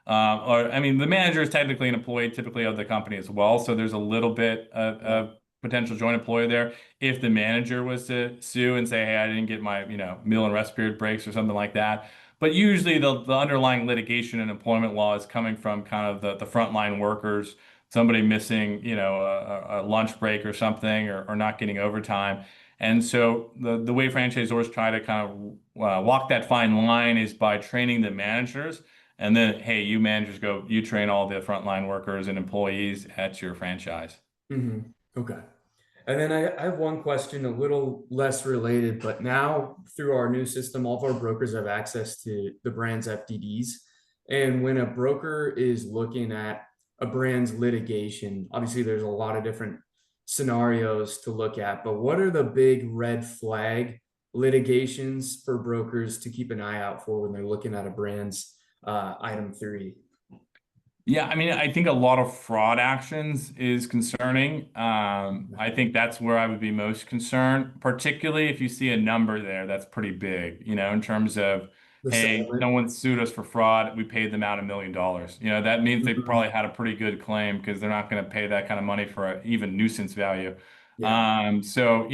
Or I mean, the manager is technically an employee, typically of the company as well. So there's a little bit of potential joint employer there. If the manager was to sue and say, "Hey, I didn't get my meal and rest period breaks" or something like that. But usually the underlying litigation and employment law is coming from kind of the frontline workers, somebody missing a lunch break or something, or not getting overtime. And so the way franchisors try to kind of walk that fine line is by training the managers, and then, hey, you managers you train all the frontline workers and employees at your franchise. Mm-hmm. Okay. And then I have one question a little less related, but now through our new system, all of our brokers have access to the brand's FDDs. And when a broker is looking at a brand's litigation, obviously there's a lot of different scenarios to look at, but what are the big red flag litigations for brokers to keep an eye out for when they're looking at a brand's item 3? Yeah, I mean, I think a lot of fraud actions is concerning. I think that's where I would be most concerned, particularly if you see a number there that's pretty big, in terms of, The hey, settlement. no one sued us for fraud. We paid them out $1 million. That means they Mhm. probably had a pretty good claim because they're not going to pay that kind of money for even nuisance value. Yeah. So,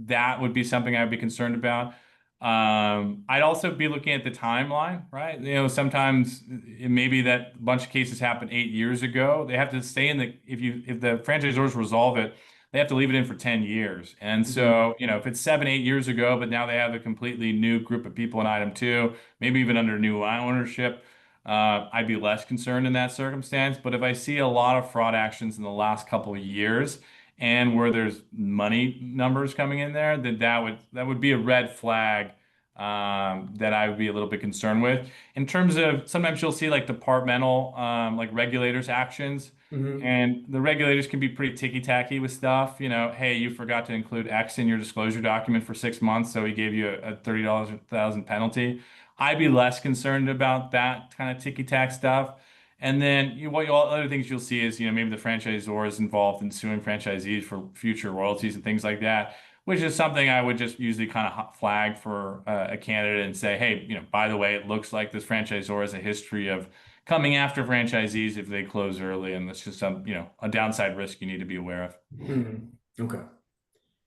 that would be something I'd be concerned about. I'd also be looking at the timeline, right? Sometimes it may be that a bunch of cases happened 8 years ago. They have to stay in if the franchisors resolve it, they have to leave it in for 10 years. And Mhm. so, if it's 7, 8 years ago, but now they have a completely new group of people in item two, maybe even under new ownership, I'd be less concerned in that circumstance. But if I see a lot of fraud actions in the last couple of years, and where there's money numbers coming in there, that would be a red flag that I would be a little bit concerned with. In terms of sometimes you'll see like departmental like regulators actions, Mhm. and the regulators can be pretty ticky-tacky with stuff. Hey, you forgot to include X in your disclosure document for 6 months, so he gave you a $30,000 penalty. I'd be less concerned about that kind of ticky-tack stuff. And then other things you'll see is maybe the franchisor is involved in suing franchisees for future royalties and things like that, which is something I would just usually kind of flag for a candidate and say, hey, by the way, it looks like this franchisor has a history of coming after franchisees if they close early, and that's just a downside risk you need to be aware of. Mhm. Okay.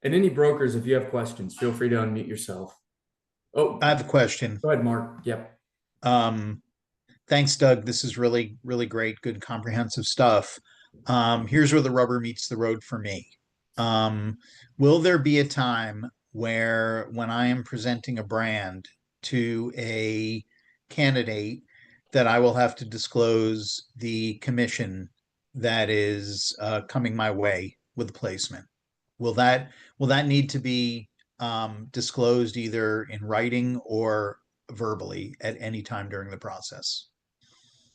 And any brokers, if you have questions, feel free to unmute yourself. Oh, I have a question. go ahead, Mark. Yep. Um, Thanks, Doug. This is really, really great, good, comprehensive stuff. Here's where the rubber meets the road for me. Um, will there be a time where, when I am presenting a brand to a candidate, that I will have to disclose the commission that is coming my way with the placement? will that need to be disclosed either in writing or verbally at any time during the process?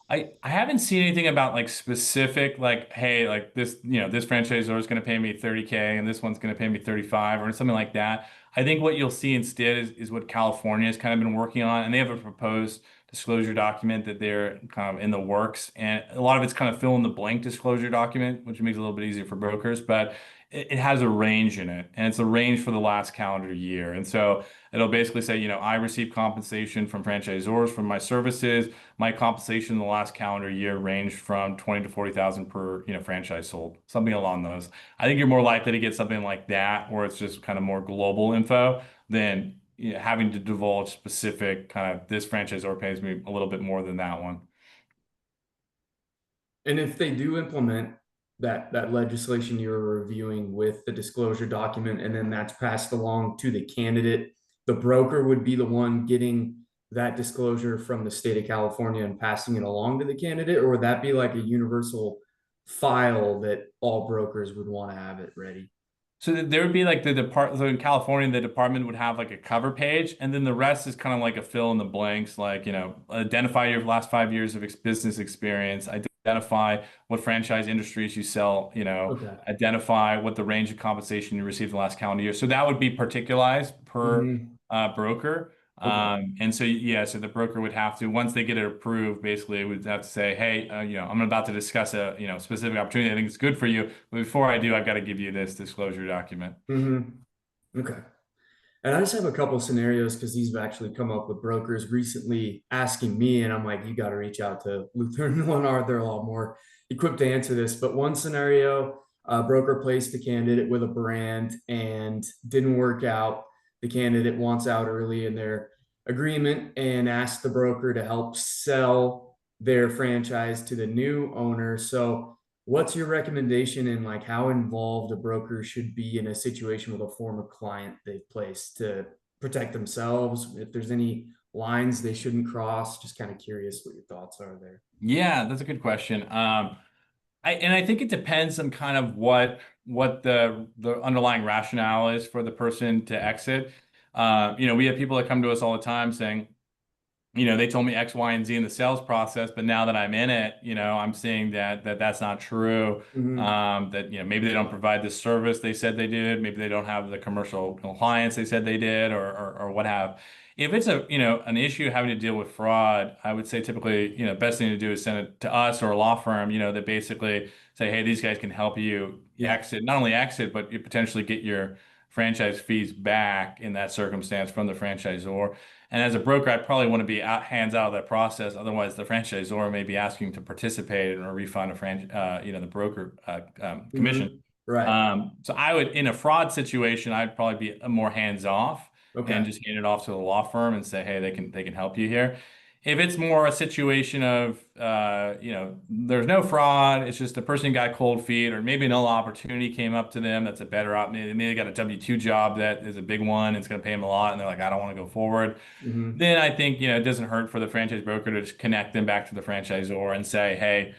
I haven't seen anything about like specific, like, hey, like this, this franchisor is going to pay me 30K and this one's going to pay me 35 or something like that. I think what you'll see instead is what California has kind of been working on, and they have a proposed disclosure document that they're kind of in the works. And a lot of it's kind of fill in the blank disclosure document, which makes it a little bit easier for brokers, but it has a range in it, and it's a range for the last calendar year. And so it'll basically say, I receive compensation from franchisors for my services. My compensation in the last calendar year ranged from 20 to 40,000 per, franchise sold, something along those. I think you're more likely to get something like that, where it's just kind of more global info than having to divulge specific kind of this franchisor pays me a little bit more than that one. And if they do implement that legislation you're reviewing with the disclosure document, and then that's passed along to the candidate, the broker would be the one getting that disclosure from the state of California and passing it along to the candidate, or would that be like a universal file that all brokers would want to have it ready? So there would be like the department, so in California, the department would have like a cover page, and then the rest is kind of like a fill in the blanks, like, identify your last 5 years of business experience, identify what franchise industries you sell, Okay. identify what the range of compensation you received the last calendar year. So that would be particularized per Mhm. broker. Okay. And so, yeah, so the broker would have to, once they get it approved, basically would have to say, hey, I'm about to discuss a, specific opportunity. I think it's good for you. But before I do, I've got to give you this disclosure document. Okay. And I just have a couple scenarios because these have actually come up with brokers recently asking me, and I'm like, you got to reach out to Luther and Lanard. They're a lot more equipped to answer this. But one scenario, a broker placed a candidate with a brand and didn't work out. The candidate wants out early in their agreement and asked the broker to help sell their franchise to the new owner. So what's your recommendation in like how involved a broker should be in a situation with a former client they've placed to protect themselves? If there's any lines they shouldn't cross, just kind of curious what your thoughts are there. Yeah, that's a good question. I think it depends on kind of what the underlying rationale is for the person to exit. We have people that come to us all the time saying, they told me X, Y, and Z in the sales process, but now that I'm in it, I'm seeing that's not true. Mm-hmm. That, maybe they don't provide the service they said they did. Maybe they don't have the commercial clients they said they did, or what have. If it's an issue having to deal with fraud, I would say typically, best thing to do is send it to us or a law firm, that basically say, hey, these guys can help you exit, not only exit, but you potentially get your franchise fees back in that circumstance from the franchisor. And as a broker, I probably want to be hands out of that process. Otherwise, the franchisor may be asking to participate in a refund of the broker commission. Mm-hmm. Right. So I would, in a fraud situation, I'd probably be more hands off and Okay. just hand it off to the law firm and say, hey, they can help you here. If it's more a situation of, there's no fraud, it's just the person got cold feet, or maybe another opportunity came up to them that's a better option. Maybe they got a W-2 job that is a big one, it's going to pay them a lot, and they're like, I don't want to go forward. Mm-hmm. Then I think, it doesn't hurt for the franchise broker to just connect them back to the franchisor and say, hey,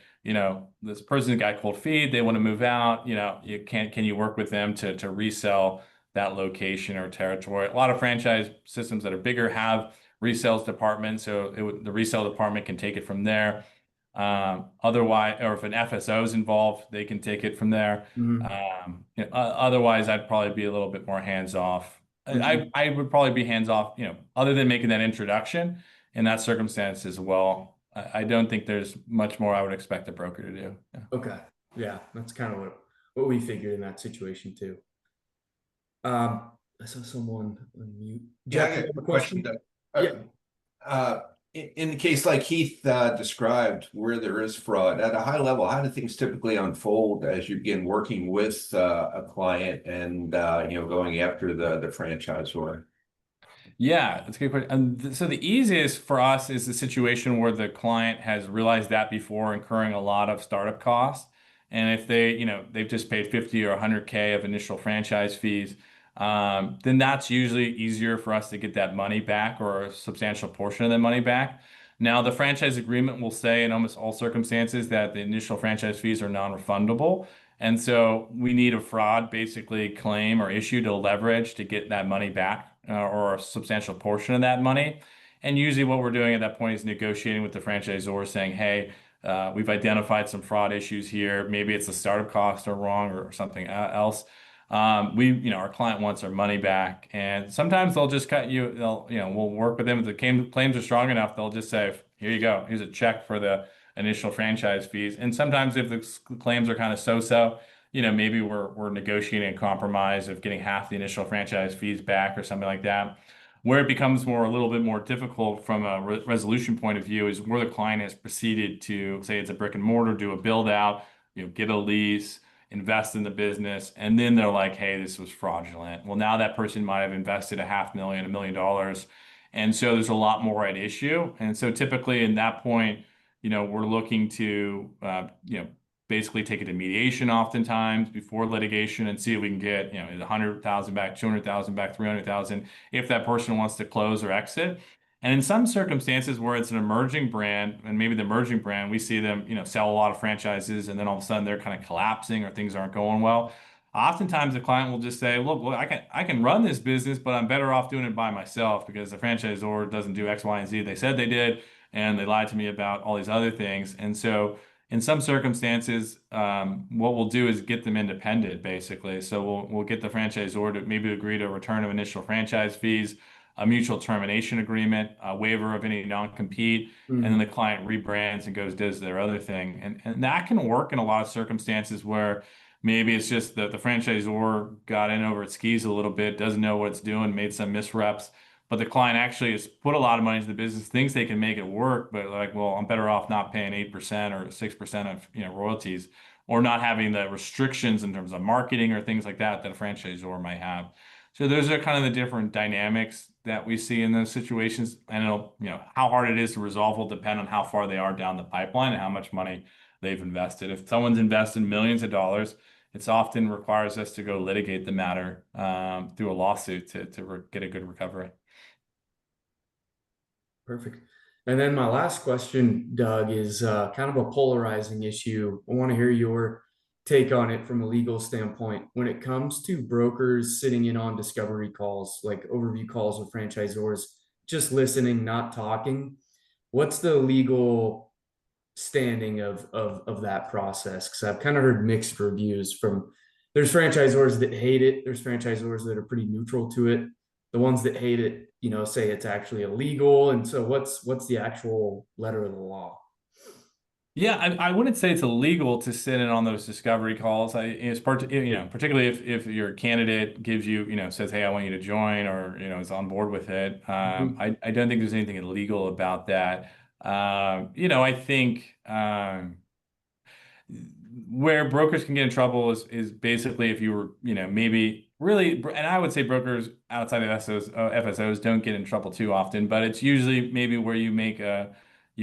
this person got cold feet, they want to move out, can you work with them to resell that location or territory? A lot of franchise systems that are bigger have resales department, so the resale department can take it from there. Otherwise, or if an FSO is involved, they can take it from there. Mm-hmm. Otherwise, I'd probably be a little bit more hands off. Mm-hmm. I would probably be hands off, other than making that introduction in that circumstance as well. I don't think there's much more I would expect a broker to do. Yeah. Okay. Yeah, that's kind of what we figured in that situation too. I saw someone unmute. Yeah, I Jeff, got you have a a question. question? Doug. Yeah. In the case like Heath described, where there is fraud, at a high level, how do things typically unfold as you begin working with a client and going after the franchisor? Yeah, that's a good question. And so the easiest for us is the situation where the client has realized that before incurring a lot of startup costs. And if they've just paid 50 or 100K of initial franchise fees, then that's usually easier for us to get that money back, or a substantial portion of that money back. Now, the franchise agreement will say in almost all circumstances that the initial franchise fees are non-refundable. And so we need a fraud basically claim or issue to leverage to get that money back, or a substantial portion of that money. And usually what we're doing at that point is negotiating with the franchisor saying, hey, we've identified some fraud issues here. Maybe it's the startup costs are wrong or something else. Our client wants their money back, and sometimes they'll just cut you. We'll work with them. If the claims are strong enough, they'll just say, here you go. Here's a check for the initial franchise fees. And sometimes if the claims are kind of so-so, maybe we're negotiating a compromise of getting half the initial franchise fees back or something like that. Where it becomes a little bit more difficult from a resolution point of view is where the client has proceeded to, say it's a brick and mortar, do a build out, get a lease, invest in the business, and then they're like, hey, this was fraudulent. Well, now that person might have invested $500,000, $1 million. And so there's a lot more at issue. And so typically in that point, we're looking to, basically take it to mediation oftentimes before litigation and see if we can get, 100,000 back, 200,000 back, 300,000, if that person wants to close or exit. And in some circumstances where it's an emerging brand, and maybe the emerging brand, we see them, sell a lot of franchises, and then all of a sudden they're kind of collapsing or things aren't going well. Oftentimes the client will just say, look, I can run this business, but I'm better off doing it by myself because the franchisor doesn't do X, Y, and Z. They said they did, and they lied to me about all these other things. And so in some circumstances, what we'll do is get them independent, basically. So we'll get the franchisor to maybe agree to a return of initial franchise fees, a mutual termination agreement, a waiver of any non-compete, and then the client rebrands and does their other thing. And that can work in a lot of circumstances where maybe it's just that the franchisor got in over its skis a little bit, doesn't know what it's doing, made some misreps, but the client actually has put a lot of money into the business, thinks they can make it work, but like, well, I'm better off not paying 8% or 6% of royalties, or not having the restrictions in terms of marketing or things like that that a franchisor might have. So those are kind of the different dynamics that we see in those situations. And it'll, how hard it is to resolve will depend on how far they are down the pipeline and how much money they've invested. If someone's invested millions of dollars, it often requires us to go litigate the matter through a lawsuit to get a good recovery. Perfect. And then my last question, Doug, is kind of a polarizing issue. I want to hear your take on it from a legal standpoint. When it comes to brokers sitting in on discovery calls, like overview calls with franchisors, just listening, not talking, what's the legal standing of that process? Because I've kind of heard mixed reviews from, there's franchisors that hate it, there's franchisors that are pretty neutral to it. The ones that hate it, say it's actually illegal. And so what's the actual letter of the law? Yeah, I wouldn't say it's illegal to sit in on those discovery calls. Particularly if your candidate gives you, says, hey, I want you to join, or, is on board with it. I don't think there's anything illegal about that. I think where brokers can get in trouble is basically if you were, maybe really, and I would say brokers outside of FSOs don't get in trouble too often, but it's usually maybe where you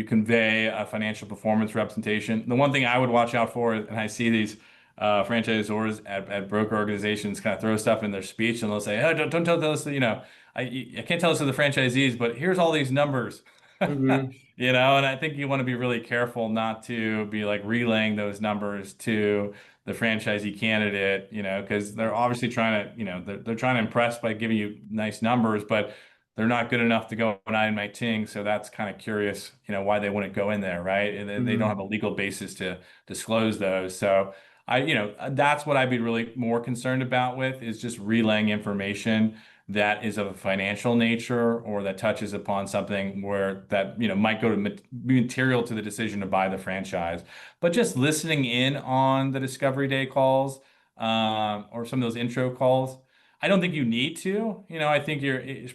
convey a financial performance representation. The one thing I would watch out for, and I see these franchisors at broker organizations kind of throw stuff in their speech, and they'll say, oh, don't tell us that, I can't tell this to the franchisees, but here's all these numbers. And I think you want to be really careful not to be like relaying those numbers to the franchisee candidate, because they're obviously trying to, they're trying to impress by giving you nice numbers, but they're not good enough to go on my ting. So that's kind of curious, why they wouldn't go in there, right? And they don't have a legal basis to disclose those. So that's what I'd be really more concerned about with, is just relaying information that is of a financial nature or that touches upon something where that, might go to material to the decision to buy the franchise. But just listening in on the discovery day calls, or some of those intro calls, I don't think you need to. I think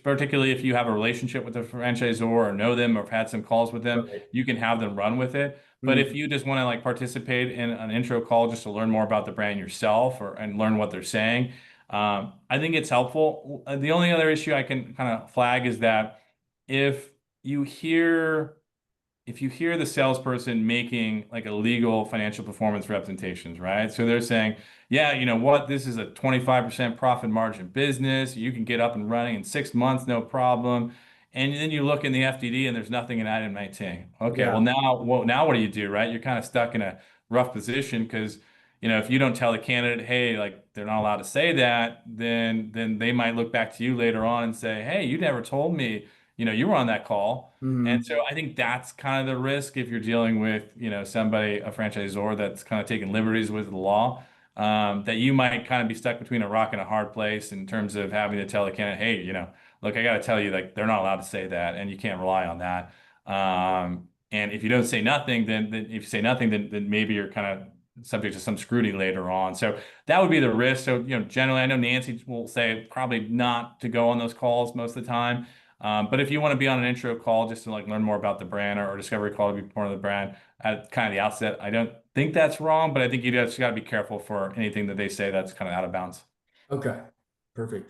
particularly if you have a relationship with the franchisor or know them or have had some calls with them, you can have them run with it. But if you just want to like participate in an intro call just to learn more about the brand yourself and learn what they're saying, I think it's helpful. The only other issue I can kind of flag is that if you hear the salesperson making like illegal financial performance representations, right? So they're saying, yeah, you know what, this is a 25% profit margin business. You can get up and running in 6 months, no problem. And then you look in the FDD and there's nothing in item 19. Okay, well now what do you do, right? You're kind of stuck in a rough position because if you don't tell the candidate, hey, like they're not allowed to say that, then they might look back to you later on and say, hey, you never told me, you were on that call. And so I think that's kind of the risk if you're dealing with, somebody, a franchisor that's kind of taking liberties with the law, that you might kind of be stuck between a rock and a hard place in terms of having to tell the candidate, hey, look, I got to tell you, like, they're not allowed to say that, and you can't rely on that. And if you don't say nothing, then if you say nothing, then maybe you're kind of subject to some scrutiny later on. So that would be the risk. So, generally, I know Nancy will say probably not to go on those calls most of the time. But if you want to be on an intro call just to like learn more about the brand, or discovery call to be part of the brand at kind of the outset, I don't think that's wrong, but I think you just got to be careful for anything that they say that's kind of out of bounds. Okay, perfect.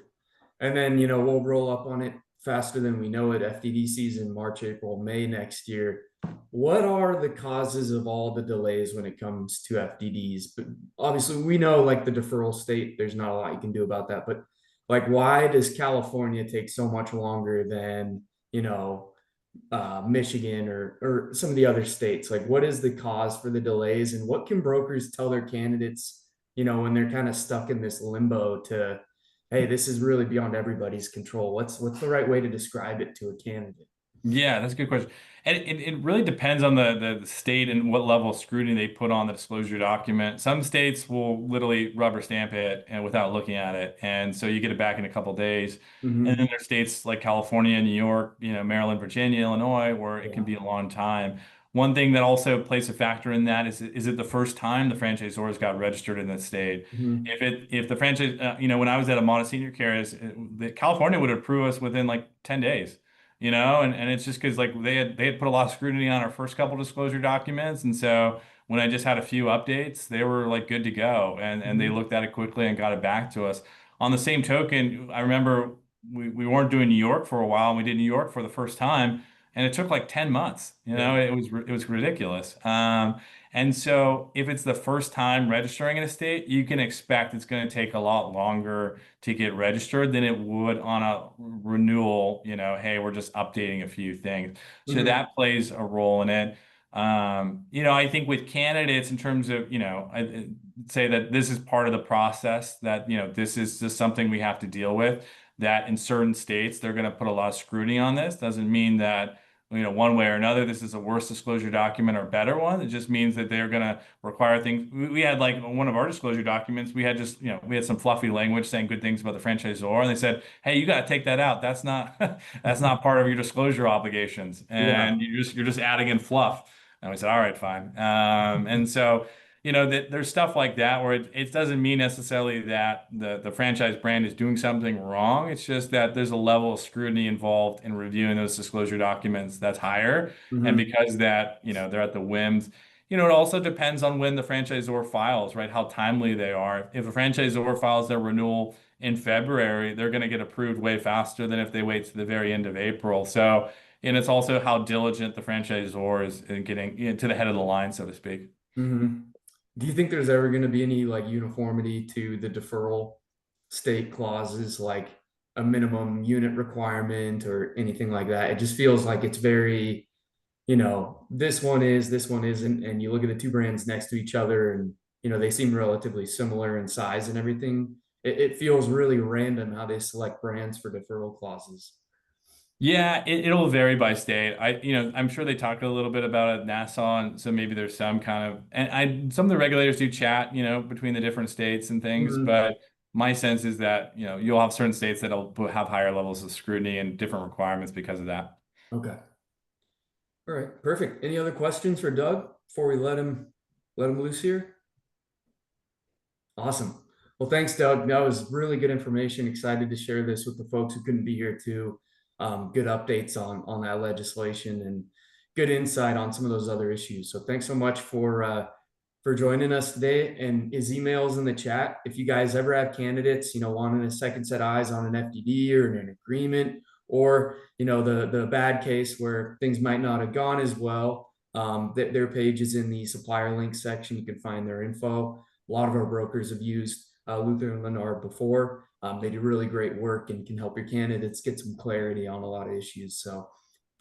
And then, we'll roll up on it faster than we know it. FDD season, March, April, May next year. What are the causes of all the delays when it comes to FDDs? But obviously, we know like the deferral state, there's not a lot you can do about that. But like, why does California take so much longer than, Michigan or some of the other states? Like, what is the cause for the delays, and what can brokers tell their candidates, when they're kind of stuck in this limbo to, hey, this is really beyond everybody's control? What's the right way to describe it to a candidate? Yeah, that's a good question. And it really depends on the state and what level of scrutiny they put on the disclosure document. Some states will literally rubber stamp it and without looking at it. And so you get it back in a couple of days. And then there's states like California, New York, Maryland, Virginia, Illinois, where it can be a long time. One thing that also plays a factor in that is it the first time the franchisors got registered in the state? If the franchise, when I was at a modest senior care, California would approve us within like 10 days. And it's just because like they had put a lot of scrutiny on our first couple disclosure documents. And so when I just had a few updates, they were like good to go. And they looked at it quickly and got it back to us. On the same token, I remember we weren't doing New York for a while, and we did New York for the first time, and it took like 10 months. It was ridiculous. And so if it's the first time registering in a state, you can expect it's going to take a lot longer to get registered than it would on a renewal, hey, we're just updating a few things. So that plays a role in it. I think with candidates in terms of, I'd say that this is part of the process, that, this is just something we have to deal with, that in certain states, they're going to put a lot of scrutiny on this. Doesn't mean that, one way or another, this is a worse disclosure document or better one. It just means that they're going to require things. We had like one of our disclosure documents, we had just, we had some fluffy language saying good things about the franchisor. And they said, hey, you got to take that out. That's not, that's not part of your disclosure obligations. And you're just adding in fluff. And we said, all right, fine. And so, there's stuff like that where it doesn't mean necessarily that the franchise brand is doing something wrong. It's just that there's a level of scrutiny involved in reviewing those disclosure documents that's higher. And because that, they're at the whims, it also depends on when the franchisor files, right? How timely they are. If a franchisor files their renewal in February, they're going to get approved way faster than if they wait to the very end of April. So, and it's also how diligent the franchisor is in getting to the head of the line, so to speak. Do you think there's ever going to be any like uniformity to the deferral state clauses, like a minimum unit requirement or anything like that? It just feels like it's very, this one isn't. And you look at the two brands next to each other and, they seem relatively similar in size and everything. It feels really random how they select brands for deferral clauses. Yeah, it'll vary by state. I'm sure they talked a little bit about it at Nassau, and so maybe there's some kind of, and some of the regulators do chat, between the different states and things. But my sense is that, you'll have certain states that'll have higher levels of scrutiny and different requirements because of that. Okay. All right, perfect. Any other questions for Doug before we let him loose here? Awesome. Well, thanks, Doug. That was really good information. Excited to share this with the folks who couldn't be here too. Good updates on that legislation and good insight on some of those other issues. So thanks so much for joining us today. And his email's in the chat. If you guys ever have candidates, wanting a second set eyes on an FDD or an agreement, or the bad case where things might not have gone as well, their page is in the supplier link section. You can find their info. A lot of our brokers have used Luther and Lanard before. They do really great work and can help your candidates get some clarity on a lot of issues. So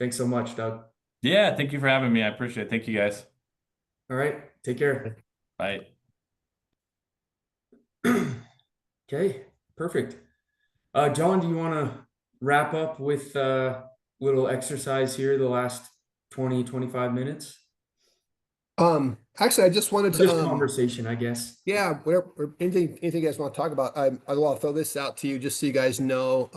thanks so much, Doug. Yeah, thank you for having me. I appreciate it. Thank you, guys. All right, take care. Bye. Okay, perfect. John, do you want to wrap up with a little exercise here, the last 20, 25 minutes? Actually, I just wanted Just to, conversation, I guess. yeah, whatever, or anything you guys want to talk about. I want to throw this out to you just so you guys know.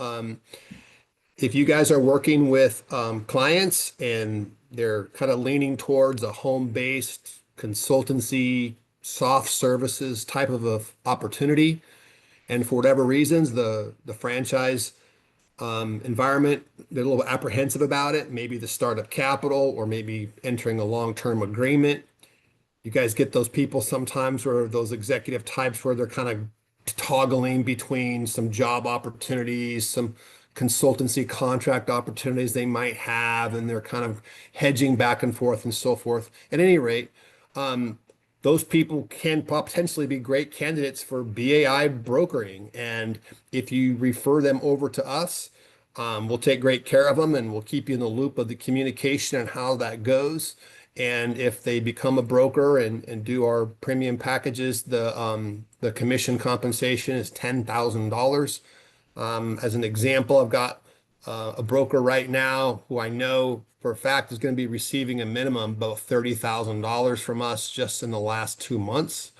If you guys are working with clients and they're kind of leaning towards a home-based consultancy, soft services type of a opportunity, and for whatever reasons, the franchise environment, they're a little apprehensive about it, maybe the startup capital or maybe entering a long-term agreement. You guys get those people sometimes, or those executive types where they're kind of toggling between some job opportunities, some consultancy contract opportunities they might have, and they're kind of hedging back and forth and so forth. At any rate, um, those people can potentially be great candidates for BAI brokering. And if you refer them over to us, we'll take great care of them and we'll keep you in the loop of the communication and how that goes. And if they become a broker and do our premium packages, the commission compensation is $10,000. As an example, I've got a broker right now who I know for a fact is going to be receiving a minimum of $30,000 from us just in the last 2 months.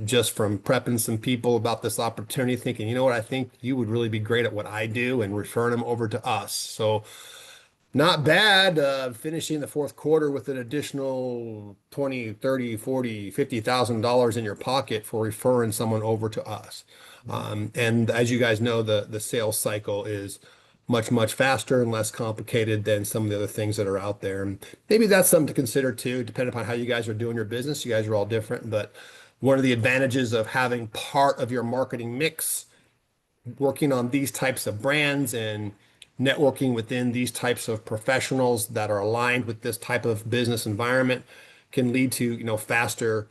Just from prepping some people about this opportunity, thinking, you know what, I think you would really be great at what I do, and referring them over to us. So not bad, finishing the fourth quarter with an additional 20, 30, 40, $50,000 in your pocket for referring someone over to us. And as you guys know, the sales cycle is much, much faster and less complicated than some of the other things that are out there. And maybe that's something to consider too, depending upon how you guys are doing your business. You guys are all different, but one of the advantages of having part of your marketing mix working on these types of brands and networking within these types of professionals that are aligned with this type of business environment can lead to, faster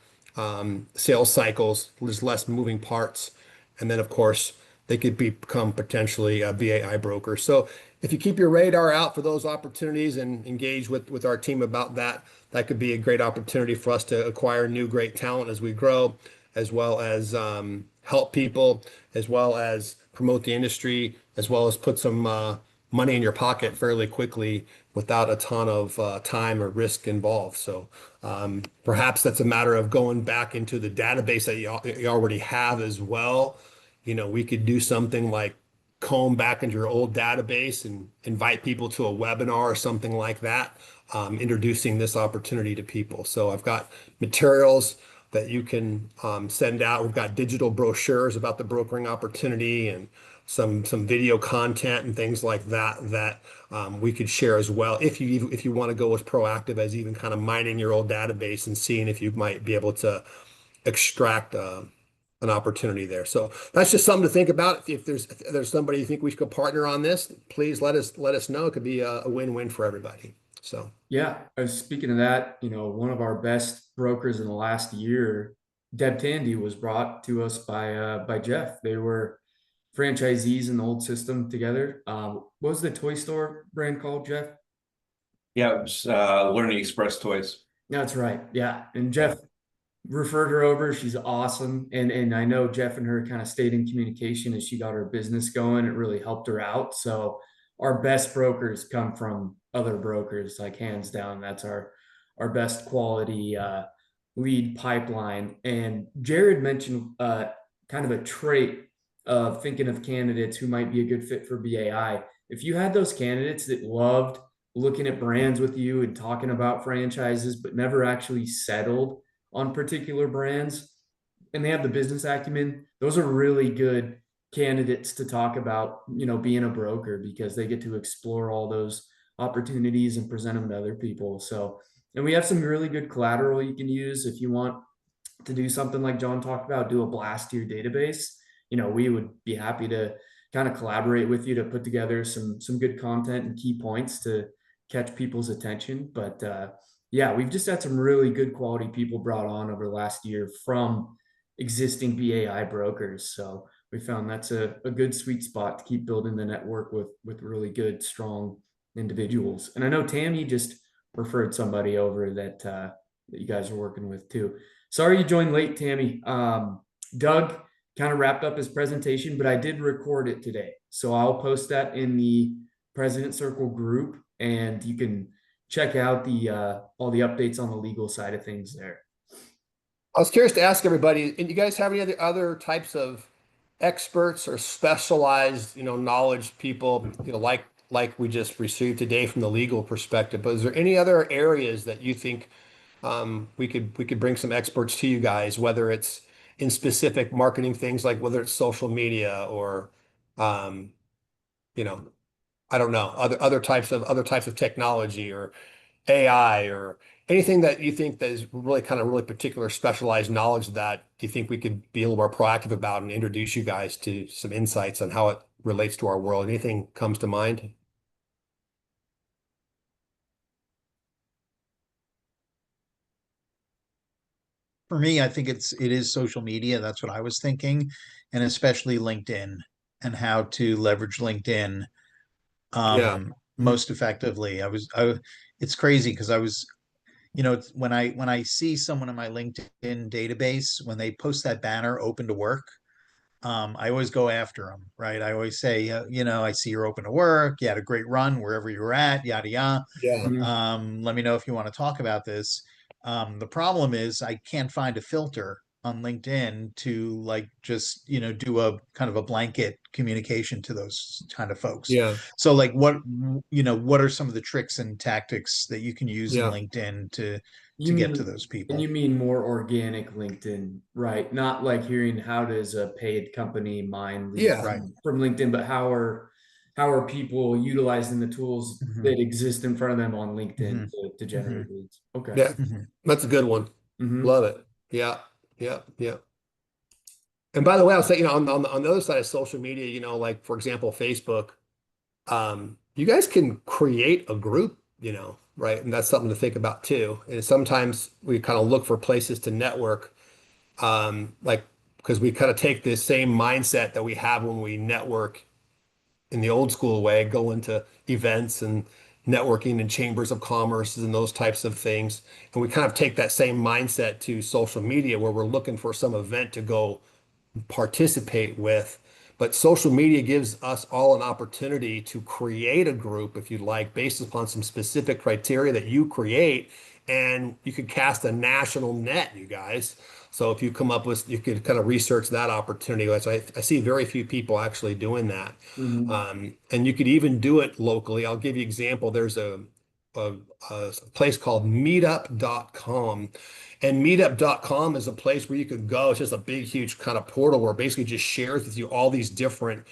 sales cycles. There's less moving parts. And then, of course, they could become potentially a BAI broker. So if you keep your radar out for those opportunities and engage with our team about that, that could be a great opportunity for us to acquire new great talent as we grow, as well as help people, as well as promote the industry, as well as put some money in your pocket fairly quickly without a ton of time or risk involved. So perhaps that's a matter of going back into the database that you already have as well. We could do something like comb back into your old database and invite people to a webinar or something like that, introducing this opportunity to people. So I've got materials that you can send out. We've got digital brochures about the brokering opportunity and some video content and things like that we could share as well. If you want to go as proactive as even kind of mining your old database and seeing if you might be able to extract an opportunity there. So that's just something to think about. If there's somebody you think we should partner on this, please let us know. It could be a win-win for everybody. So yeah, speaking of that, one of our best brokers in the last year, Deb Tandy, was brought to us by Jeff. They were franchisees in the old system together. What was the toy store brand called, Jeff? Yeah, it was Learning Express Toys. That's right. Yeah. And Jeff referred her over. She's awesome. And I know Jeff and her kind of stayed in communication as she got her business going. It really helped her out. So our best brokers come from other brokers, like hands down. That's our best quality lead pipeline. And Jared mentioned kind of a trait of thinking of candidates who might be a good fit for BAI. If you had those candidates that loved looking at brands with you and talking about franchises, but never actually settled on particular brands, and they have the business acumen, those are really good candidates to talk about, being a broker, because they get to explore all those opportunities and present them to other people. So, and we have some really good collateral you can use if you want to do something like John talked about, do a blast to your database. We would be happy to kind of collaborate with you to put together some good content and key points to catch people's attention. But yeah, we've just had some really good quality people brought on over the last year from existing BAI brokers. So we found that's a good sweet spot to keep building the network with really good, strong individuals. And I know Tammy just referred somebody over that you guys are working with too. Sorry you joined late, Tammy. Doug kind of wrapped up his presentation, but I did record it today. So I'll post that in the President Circle group, and you can check out the all the updates on the legal side of things there. I was curious to ask everybody, and you guys have any other types of experts or specialized, knowledge people, like we just received today from the legal perspective, but is there any other areas that you think we could bring some experts to you guys, whether it's in specific marketing things, like whether it's social media or um, you know, I don't know, other types of technology or AI or anything that you think that is really particular specialized knowledge that you think we could be a little more proactive about and introduce you guys to some insights on how it relates to our world. Anything comes to mind? For me, I think it is social media. That's what I was thinking, and especially LinkedIn and how to leverage LinkedIn Yeah, most effectively. It's crazy because when I see someone in my LinkedIn database, when they post that banner open to work, I always go after them, right? I always say, I see you're open to work. You had a great run wherever you were at, yada yada. yeah, Let me know if you want to talk about this. The problem is I can't find a filter on LinkedIn to like just do a kind of a blanket communication to those kind of folks. yeah, So like what are some of the tricks and tactics that you can use in yeah, LinkedIn to You get to mean, those and people? you mean more organic LinkedIn, right? Not like hearing how does a paid company mine leads yeah, Right. from LinkedIn, but how are people utilizing the tools Mhm, that exist in front of them on LinkedIn mhm, to mhm, generate leads? Okay. yeah. mhm. That's a good one. Mm-hmm. Love it. Yeah, yeah, yeah. And by the way, I'll say, on the other side of social media, like for example, Facebook, you guys can create a group, right? And that's something to think about too. And sometimes we kind of look for places to network, like because we kind of take this same mindset that we have when we network in the old school way, go into events and networking and chambers of commerce and those types of things. And we kind of take that same mindset to social media where we're looking for some event to go participate with. But social media gives us all an opportunity to create a group, if you'd like, based upon some specific criteria that you create. And you could cast a national net, you guys. So if you come up with, you could kind of research that opportunity. So I see very few people actually doing that. Mm-hmm. And you could even do it locally. I'll give you an example. There's a, a place called meetup.com. And meetup.com is a place where you could go. It's just a big, huge kind of portal where it basically just shares with you all these different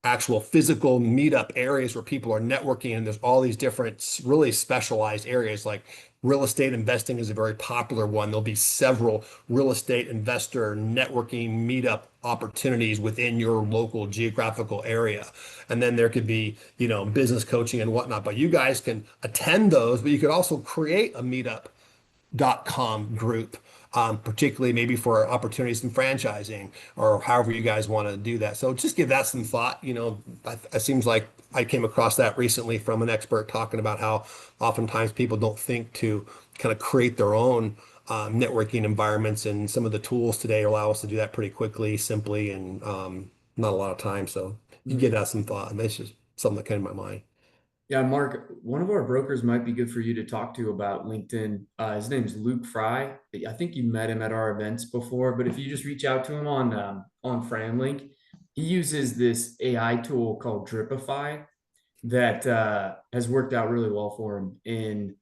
actual physical meetup areas where people are networking. And there's all these different really specialized areas like real estate investing is a very popular one. There'll be several real estate investor networking meetup opportunities within your local geographical area. And then there could be, business coaching and whatnot, but you guys can attend those, but you could also create a meetup.com group, particularly maybe for opportunities in franchising or however you guys want to do that. So just give that some thought. It seems like I came across that recently from an expert talking about how oftentimes people don't think to kind of create their own networking environments, and some of the tools today allow us to do that pretty quickly, simply, and not a lot of time. So you give that some thought. And that's just something that came to my mind. Yeah, Mark, one of our brokers might be good for you to talk to about LinkedIn. His name's Luke Fry. I think you met him at our events before, but if you just reach out to him on FranLink, he uses this AI tool called Dripify that has worked out really well for him in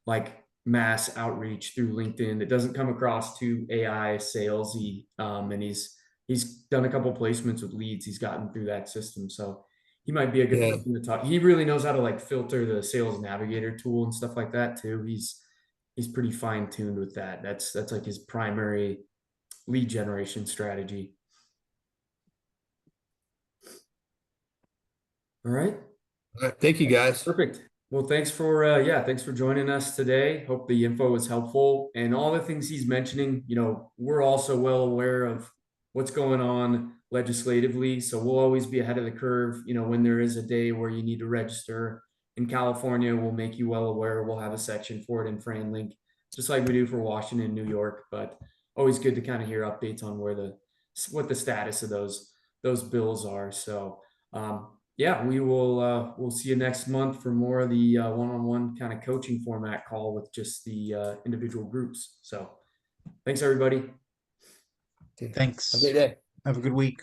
like mass outreach through LinkedIn. It doesn't come across too AI salesy, and he's done a couple placements with leads he's gotten through that system. So he might be a good Yeah. person to talk. He really knows how to like filter the sales navigator tool and stuff like that too. He's pretty fine tuned with that. That's like his primary lead generation strategy. All right. All right. Thank you, guys. Perfect. Well, thanks for joining us today. Hope the info was helpful, and all the things he's mentioning, we're also well aware of what's going on legislatively, so we'll always be ahead of the curve. When there is a day where you need to register in California, we'll make you well aware. We'll have a section for it in FranLink, just like we do for Washington, New York, but always good to kind of hear updates on where the what the status of those bills are. So yeah, we'll see you next month for more of the one-on-one kind of coaching format call with just the individual groups. So thanks everybody. Thanks. Have a great day. Have a good week.